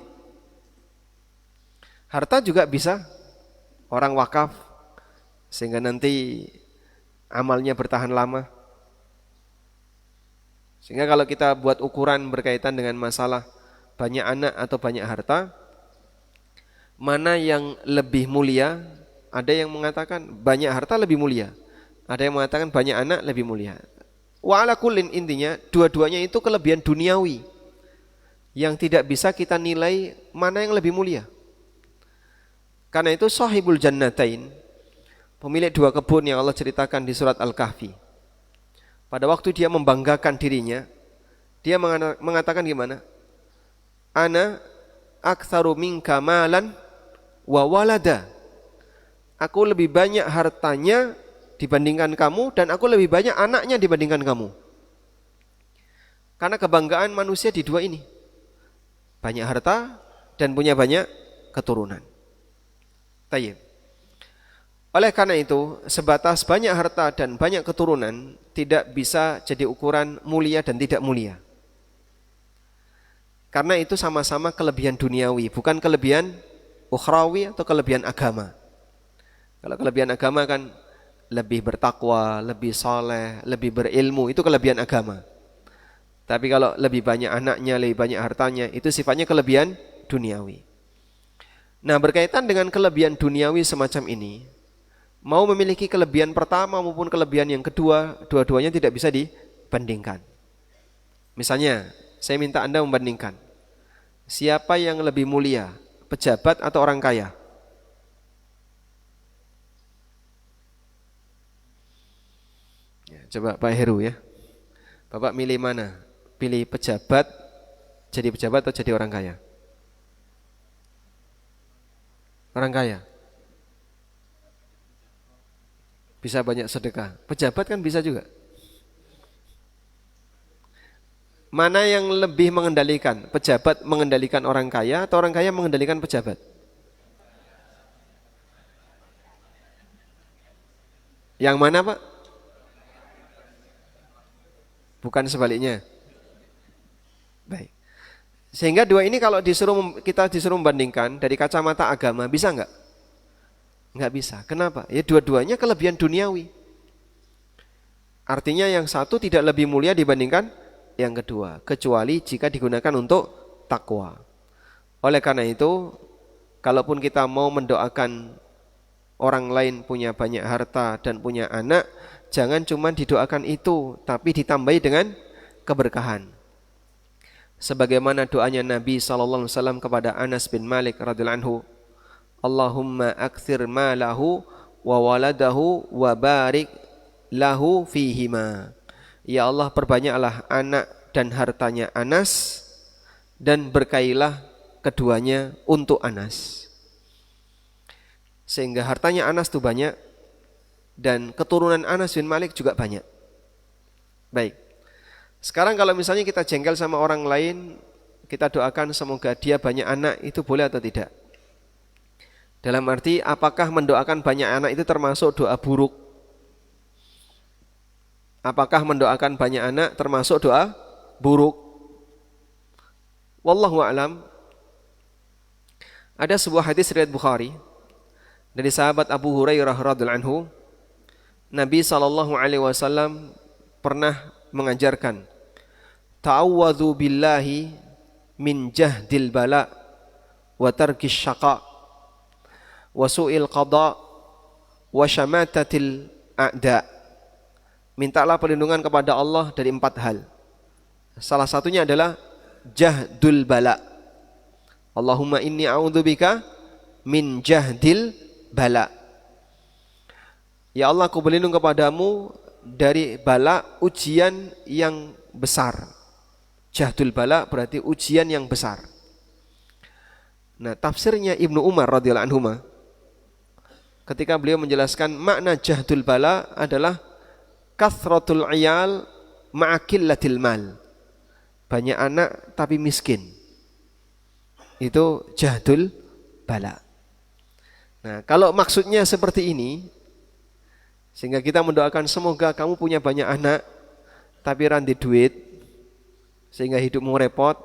Harta juga bisa. Orang wakaf. Sehingga nanti amalnya bertahan lama. Sehingga kalau kita buat ukuran berkaitan dengan masalah banyak anak atau banyak harta, mana yang lebih mulia? Ada yang mengatakan banyak harta lebih mulia, ada yang mengatakan banyak anak lebih mulia. Wa ala kullin, intinya dua-duanya itu kelebihan duniawi yang tidak bisa kita nilai mana yang lebih mulia. Karena itu sahibul jannatain, pemilik dua kebun yang Allah ceritakan di surat Al-Kahfi, pada waktu dia membanggakan dirinya, dia mengatakan gimana? Ana aktsaru minka malan wa walada. Aku lebih banyak hartanya dibandingkan kamu, dan aku lebih banyak anaknya dibandingkan kamu. Karena kebanggaan manusia di dua ini. Banyak harta dan punya banyak keturunan. Tayyib. Oleh karena itu, sebatas banyak harta dan banyak keturunan tidak bisa jadi ukuran mulia dan tidak mulia. Karena itu sama-sama kelebihan duniawi, bukan kelebihan ukhrawi atau kelebihan agama. Kalau kelebihan agama kan lebih bertakwa, lebih soleh, lebih berilmu, itu kelebihan agama. Tapi kalau lebih banyak anaknya, lebih banyak hartanya, itu sifatnya kelebihan duniawi. Nah, berkaitan dengan kelebihan duniawi semacam ini, mau memiliki kelebihan pertama maupun kelebihan yang kedua, dua-duanya tidak bisa dibandingkan. Misalnya, saya minta Anda membandingkan, siapa yang lebih mulia, pejabat atau orang kaya? Ya, coba Pak Heru ya, Bapak milih mana? Pilih pejabat, jadi pejabat atau jadi orang kaya? Orang kaya bisa banyak sedekah. Pejabat kan bisa juga. Mana yang lebih mengendalikan? Pejabat mengendalikan orang kaya atau orang kaya mengendalikan pejabat? Yang mana, Pak? Bukan sebaliknya. Baik. Sehingga dua ini kalau kita disuruh membandingkan dari kacamata agama, bisa enggak? Enggak bisa. Kenapa? Ya dua-duanya kelebihan duniawi. Artinya yang satu tidak lebih mulia dibandingkan yang kedua, kecuali jika digunakan untuk takwa. Oleh karena itu, kalaupun kita mau mendoakan orang lain punya banyak harta dan punya anak, jangan cuma didoakan itu, tapi ditambahi dengan keberkahan. Sebagaimana doanya Nabi SAW kepada Anas bin Malik radhiyallahu anhu, Allahumma akthir malahu wa waladahu wa barik lahu fihima. Ya Allah, perbanyaklah anak dan hartanya Anas dan berkailah keduanya untuk Anas. Sehingga hartanya Anas itu banyak dan keturunan Anas bin Malik juga banyak. Baik. Sekarang kalau misalnya kita jengkel sama orang lain, kita doakan semoga dia banyak anak, itu boleh atau tidak? Dalam arti, apakah mendoakan banyak anak itu termasuk doa buruk? Apakah mendoakan banyak anak termasuk doa buruk? Wallahu a'lam. Ada sebuah hadis riwayat Bukhari dari sahabat Abu Hurairah radhiyallahu anhu, Nabi SAW pernah mengajarkan, ta'awwadhu billahi min jahdil bala wa tarkis syaqa wa su'il qada wa syamatatil a'da. Mintalah perlindungan kepada Allah dari 4 hal. Salah satunya adalah jahdul bala. Allahumma inni a'udzubika min jahdil bala. Ya Allah, aku berlindung kepadamu dari bala, ujian yang besar. Jahdul bala berarti ujian yang besar. Nah, tafsirnya Ibnu Umar radhiyallahu anhu ketika beliau menjelaskan makna jahdul bala adalah kathratul iyal ma'akillatil mal. Banyak anak tapi miskin. Itu jahdul bala. Nah, kalau maksudnya seperti ini, sehingga kita mendoakan semoga kamu punya banyak anak tapi randi duit sehingga hidupmu repot,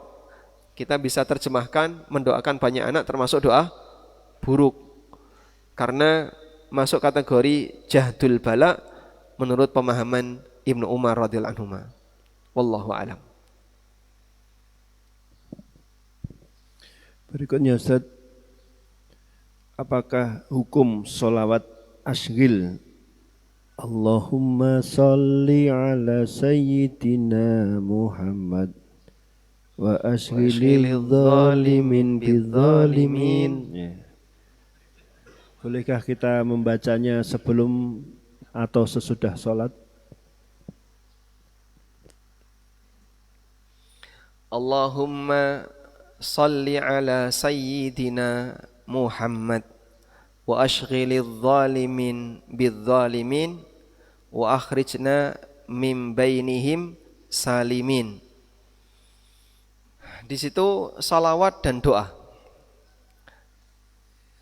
kita bisa terjemahkan mendoakan banyak anak termasuk doa buruk. Karena masuk kategori jahdul bala menurut pemahaman Ibnu Umar radhiyallahu anhu. Wallahu a'lam. Berikutnya Ustaz, apakah hukum sholawat asghil Allahumma salli ala sayyidina Muhammad wa asghilil zalimin bizzalimin, bolehkah kita membacanya sebelum atau sesudah sholat? Allahumma salli ala sayyidina Muhammad wa ashghilil zalimin bizzalimin wa akhrijna min bainihim salimin. Di situ salawat dan doa.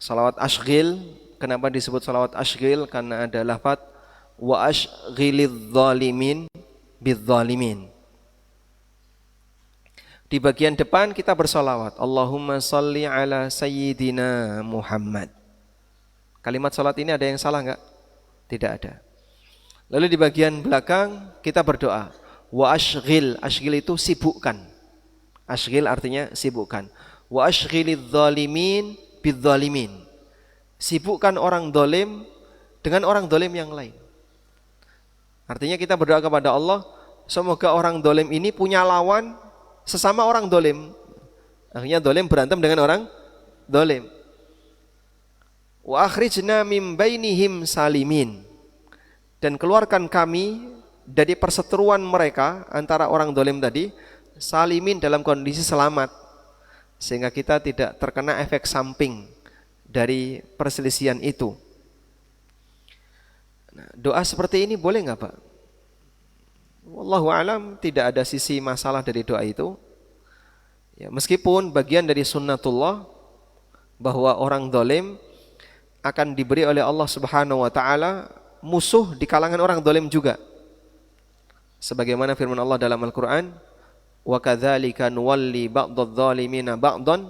Salawat ashghil, kenapa disebut salawat ashghil? Karena ada lafaz wa ashghilidz zalimin bizzalimin. Di bagian depan kita bersalawat, Allahumma salli ala sayyidina Muhammad. Kalimat salat ini ada yang salah enggak? Tidak ada. Lalu di bagian belakang kita berdoa, wa ashghil, ashghil itu sibukkan. Ashghil artinya sibukkan. Wa ashghilidz zalimin bizzalimin. Sibukkan orang dolim dengan orang dolim yang lain. Artinya kita berdoa kepada Allah, semoga orang dolim ini punya lawan sesama orang dolim. Akhirnya dolim berantem dengan orang dolim. Wa akhrijna min bainihim salimin. Dan keluarkan kami dari perseteruan mereka antara orang dolim tadi, salimin dalam kondisi selamat. Sehingga kita tidak terkena efek samping dari perselisihan itu. Nah, doa seperti ini boleh nggak Pak? Wallahu alam, tidak ada sisi masalah dari doa itu. Ya, meskipun bagian dari sunnatullah bahwa orang zalim akan diberi oleh Allah Subhanahu wa taala musuh di kalangan orang zalim juga. Sebagaimana firman Allah dalam Al-Qur'an, wa kadzalika nuwalli ba'dadh-dhalimina ba'dhan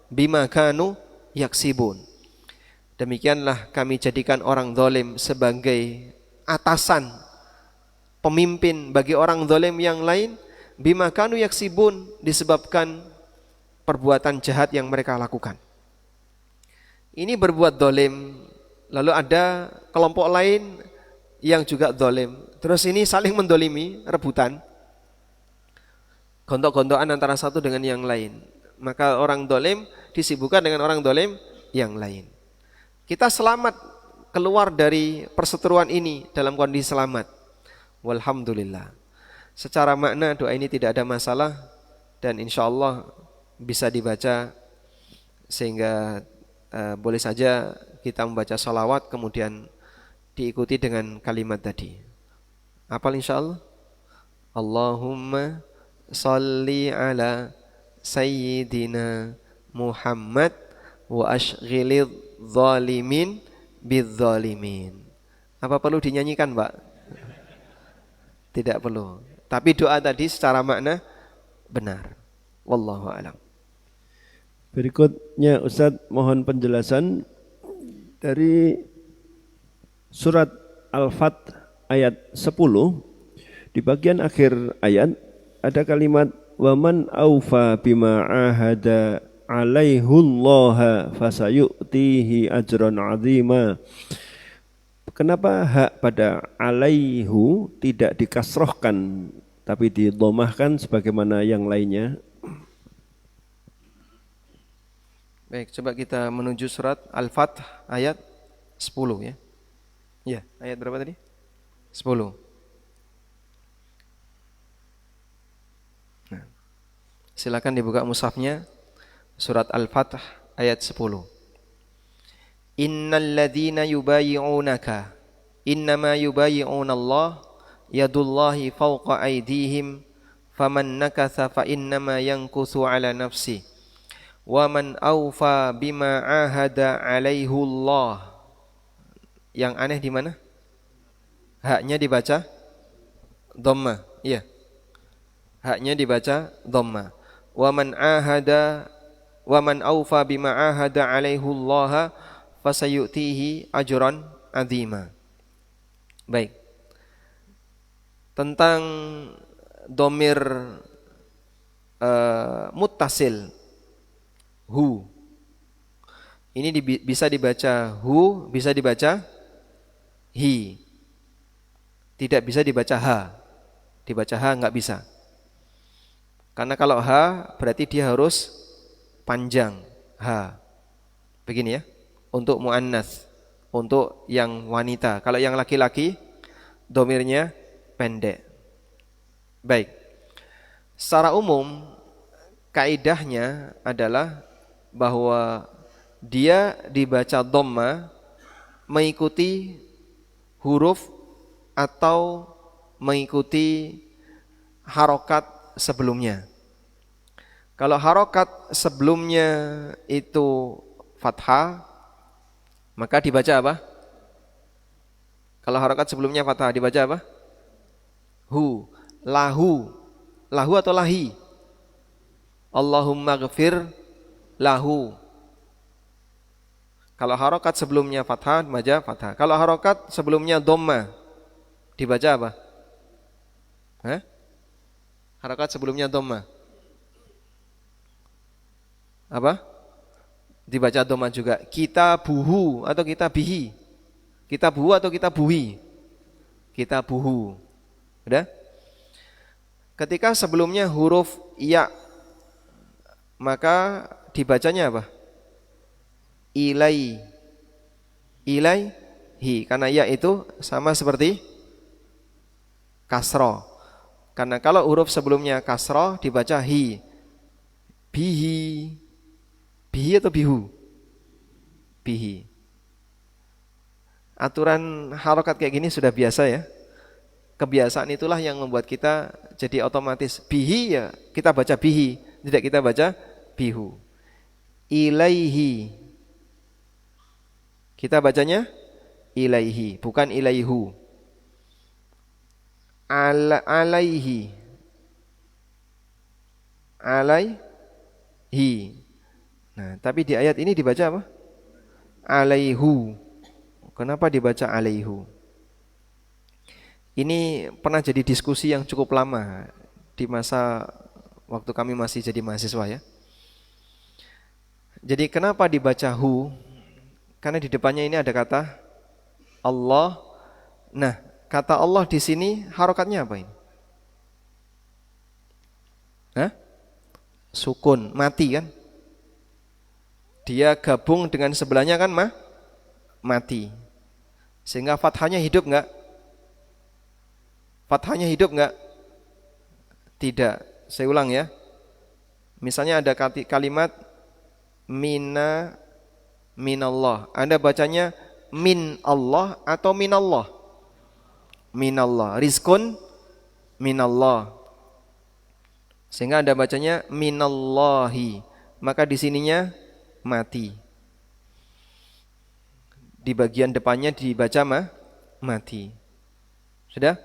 bima kanu yaksibun. Demikianlah kami jadikan orang zalim sebagai atasan, pemimpin bagi orang zalim yang lain, bima kanu yaksibun, disebabkan perbuatan jahat yang mereka lakukan. Ini berbuat zalim, lalu ada kelompok lain yang juga zalim. Terus ini saling mendolimi, rebutan, gontok-gontokan antara satu dengan yang lain. Maka orang zalim disibukkan dengan orang zalim yang lain. Kita selamat keluar dari perseteruan ini dalam kondisi selamat. Walhamdulillah. Secara makna doa ini tidak ada masalah dan insya Allah bisa dibaca sehingga boleh saja kita membaca salawat kemudian diikuti dengan kalimat tadi. Hafal insya Allah. Allahumma salli ala sayyidina Muhammad wa ashghilidh zalimin bidzalimin. Apa perlu dinyanyikan Pak? Tidak perlu. Tapi doa tadi secara makna benar. Wallahu a'lam. Berikutnya Ustadz mohon penjelasan dari surat Al-Fath ayat 10. Di bagian akhir ayat ada kalimat waman aufa bima ahada alaihullaha fasayu'tihi ajran azima. Kenapa hak pada alaihu tidak dikasrohkan tapi didhamahkan sebagaimana yang lainnya? Baik, coba kita menuju surat Al-Fath ayat 10 ya. Ya, ayat berapa tadi? 10. Nah, silakan dibuka mushafnya, surat Al-Fath ayat 10. Innal ladzina yubayyi'unaka innama yubayyi'una Allah yadullahi fawqa aydihim faman nakatha fa innama yankuthu ala nafsi wa man awfa bima ahada alaihullah. Yang aneh di mana? Haknya dibaca dhamma. Iya. Haknya dibaca dhamma. Wa man awfa bima ahada alaihullah fasayu'tihi ajran azima. Baik. Tentang dhamir muttasil hu. Ini bisa dibaca hu, bisa dibaca hi. Tidak bisa dibaca ha. Dibaca ha enggak bisa. Karena kalau ha berarti dia harus panjang ha. Begini ya. Untuk muannats, untuk yang wanita. Kalau yang laki-laki dhamirnya pendek. Baik. Secara umum kaidahnya adalah bahwa dia dibaca dhamma mengikuti huruf atau mengikuti harokat sebelumnya. Kalau harokat sebelumnya itu fathah, maka dibaca apa? Kalau harokat sebelumnya fathah dibaca apa? Hu, lahu. Lahu atau lahi? Allahumma ghafir lahu. Kalau harokat sebelumnya fathah, dibaca fathah. Kalau harokat sebelumnya dhamma, dibaca apa? Hah? Harokat sebelumnya dhamma. Apa? Dibaca dhamma juga. Kitabuhu atau kitabihi. Kitabuhu atau kitabuhi. Kitabuhu. Udah? Ketika sebelumnya huruf ya, maka dibacanya apa? Ilai. Ilaihi. Karena ya itu sama seperti kasroh. Karena kalau huruf sebelumnya kasroh dibaca hi. Bihi. Bihi atau bihu? bihi. Aturan harokat kayak gini sudah biasa ya. Kebiasaan itulah yang membuat kita jadi otomatis bihi ya kita baca bihi, tidak kita baca bihu. Ilaihi, kita bacanya ilaihi, bukan ilaihu. Alaihi, alaihi. Nah, tapi di ayat ini dibaca apa? Alaihu. Kenapa dibaca alaihu? Ini pernah jadi diskusi yang cukup lama di masa waktu kami masih jadi mahasiswa ya. Jadi kenapa dibaca hu? Karena di depannya ini ada kata Allah. Nah, kata Allah di sini harokatnya apa ini? Hah? Sukun, mati kan? Dia gabung dengan sebelahnya kan mati. Sehingga fathahnya hidup enggak? Fathahnya hidup enggak? Tidak. Saya ulang ya. Misalnya ada kalimat minallah. Anda bacanya min Allah atau minallah? Minallah. Rizkun minallah. Sehingga Anda bacanya minallahi. Maka di sininya mati. Di bagian depannya dibaca mati. Sudah?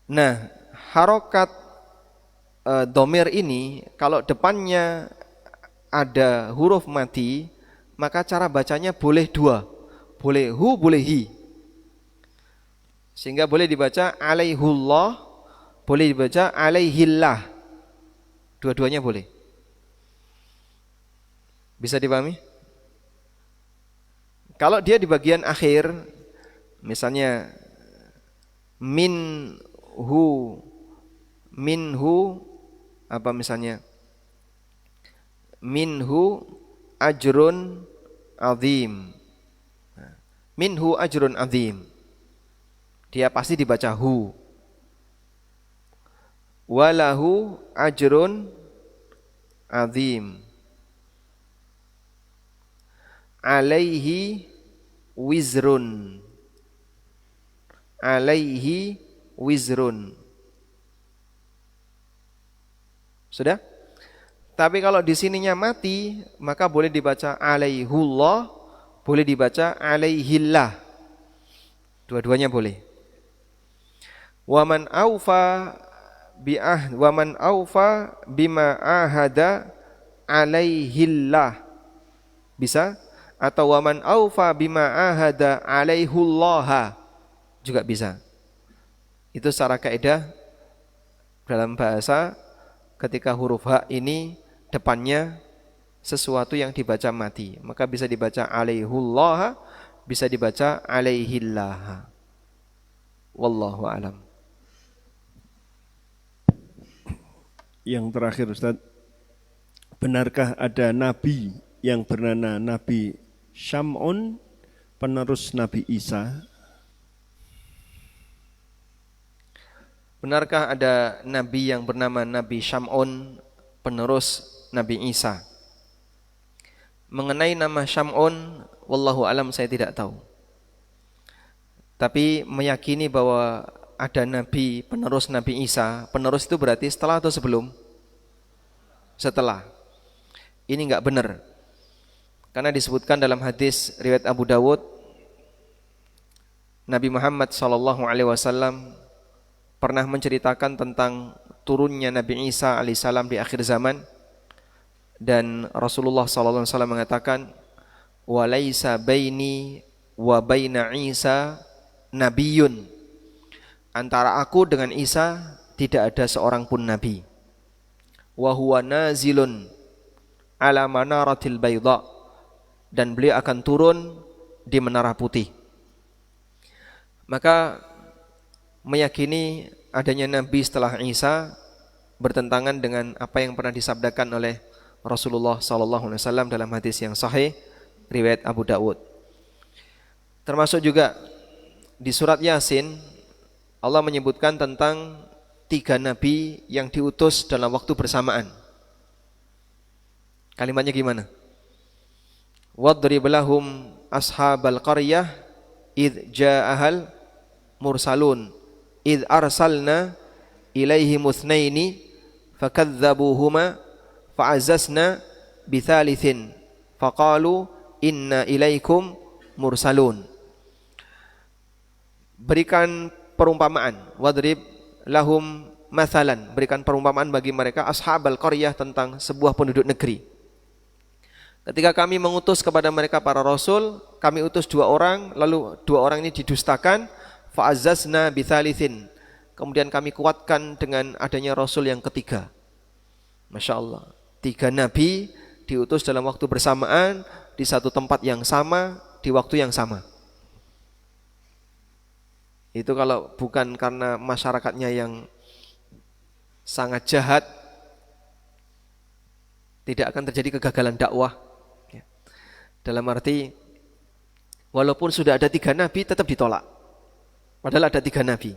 Nah, harokat domir ini kalau depannya ada huruf mati, maka cara bacanya boleh dua. Boleh hu, boleh hi. Sehingga boleh dibaca alaihullah, boleh dibaca alaihillah. Dua-duanya boleh. Bisa dipahami? Kalau dia di bagian akhir, misalnya minhu, apa misalnya? Minhu ajrun azim. Minhu ajrun azim. Dia pasti dibaca hu. Walahu ajrun azim. Alaihi wizrun. Alaihi wizrun. Sudah? Tapi kalau di sininya mati, maka boleh dibaca alaihullah, boleh dibaca alaihillah. Dua-duanya boleh. Waman aufa bima ahada alaihillah. Bisa? Atau waman aufa bima ahada alaihullaha. Juga bisa. Itu secara kaidah dalam bahasa ketika huruf ha ini depannya sesuatu yang dibaca mati, maka bisa dibaca alaihullah, bisa dibaca alaihillah. Wallahu alam. Yang terakhir Ustaz, benarkah ada nabi yang bernama Nabi Syam'un, penerus Nabi Isa? Benarkah ada nabi yang bernama Nabi Syam'un, penerus Nabi Isa? Mengenai nama Syam'un, wallahu alam saya tidak tahu. Tapi meyakini bahwa ada nabi penerus Nabi Isa. Penerus itu berarti setelah atau sebelum? Setelah. Ini enggak benar. Karena disebutkan dalam hadis riwayat Abu Dawud, Nabi Muhammad SAW pernah menceritakan tentang turunnya Nabi Isa alaihissalam di akhir zaman. Dan Rasulullah SAW mengatakan, walaisa baini wa baina Isa nabiyun. Antara aku dengan Isa tidak ada seorang pun nabi. Wa huwa nazilun ala manaratil bayda. Dan beliau akan turun di menara putih. Maka meyakini adanya nabi setelah Isa bertentangan dengan apa yang pernah disabdakan oleh Rasulullah SAW dalam hadis yang sahih riwayat Abu Dawud. Termasuk juga di surat Yasin Allah menyebutkan tentang 3 nabi yang diutus dalam waktu bersamaan. Kalimatnya gimana? wadrib lahum ashabal qaryah id ja'ahal mursalun id arsalna ilaihim uthnaini fakadzabuhuma fa'azzazna bithalithin faqalu inna ilaikum mursalun. Berikan perumpamaan, wadrib lahum mathalan, berikan perumpamaan bagi mereka ashabal qaryah, tentang sebuah penduduk negeri. Ketika kami mengutus kepada mereka para rasul, kami utus 2 orang, lalu 2 orang ini didustakan, fa'azzazna bithalithin, kemudian kami kuatkan dengan adanya rasul yang ketiga. Masya Allah, 3 nabi diutus dalam waktu bersamaan, di satu tempat yang sama, di waktu yang sama. Itu kalau bukan karena masyarakatnya yang sangat jahat, tidak akan terjadi kegagalan dakwah. Dalam arti, walaupun sudah ada 3 nabi, tetap ditolak. Padahal ada 3 nabi.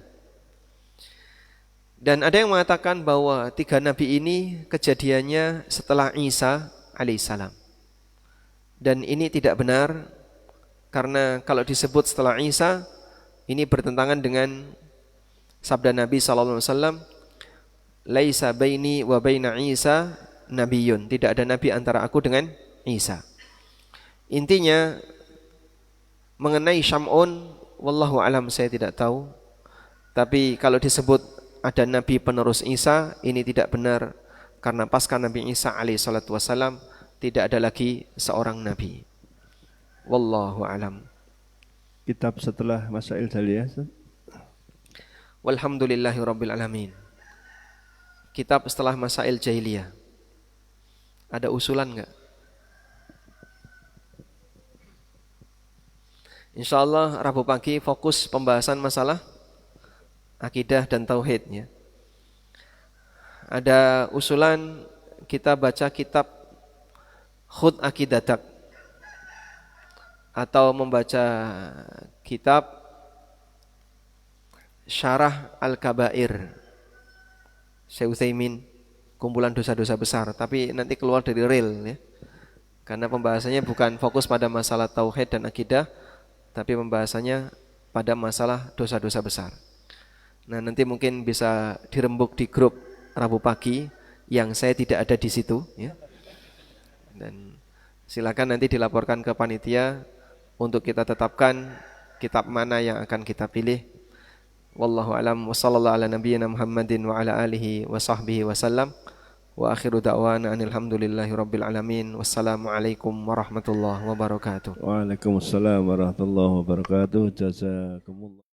Dan ada yang mengatakan bahwa 3 nabi ini kejadiannya setelah Isa alaihissalam. Dan ini tidak benar, karena kalau disebut setelah Isa, ini bertentangan dengan sabda Nabi SAW, laisa baini wa baina Isa nabiyyun, tidak ada nabi antara aku dengan Isa. Intinya mengenai Syam'un, wallahu alam, saya tidak tahu. Tapi kalau disebut ada nabi penerus Isa, ini tidak benar, karena pasca Nabi Isa alaihissalatu wassalam tidak ada lagi seorang nabi. Wallahu alam. Kitab setelah Masail Jaliyah. Walhamdulillahi rabbil alamin. Kitab setelah Masail Jahiliyah. Ada usulan enggak? Insyaallah Rabu pagi fokus pembahasan masalah akidah dan tauhid ya. Ada usulan kita baca kitab Khud Aqidatak, atau membaca kitab Syarah Al-Kabair Syekh Utsaimin, kumpulan dosa-dosa besar, tapi nanti keluar dari real ya. Karena pembahasannya bukan fokus pada masalah tauhid dan akidah, tapi pembahasannya pada masalah dosa-dosa besar. Nah, nanti mungkin bisa dirembuk di grup Rabu pagi yang saya tidak ada di situ ya. Dan silakan nanti dilaporkan ke panitia untuk kita tetapkan kitab mana yang akan kita pilih. Wallahu a'lam, wa sallallahu ala nabiyyina Muhammadin wa ala alihi wa sahbihi wa sallam. Wa akhiru da'wana alhamdulillahi rabbil alamin. Wassalamualaikum warahmatullahi wabarakatuh. Waalaikumsalam warahmatullahi wabarakatuh. Jazakumullah.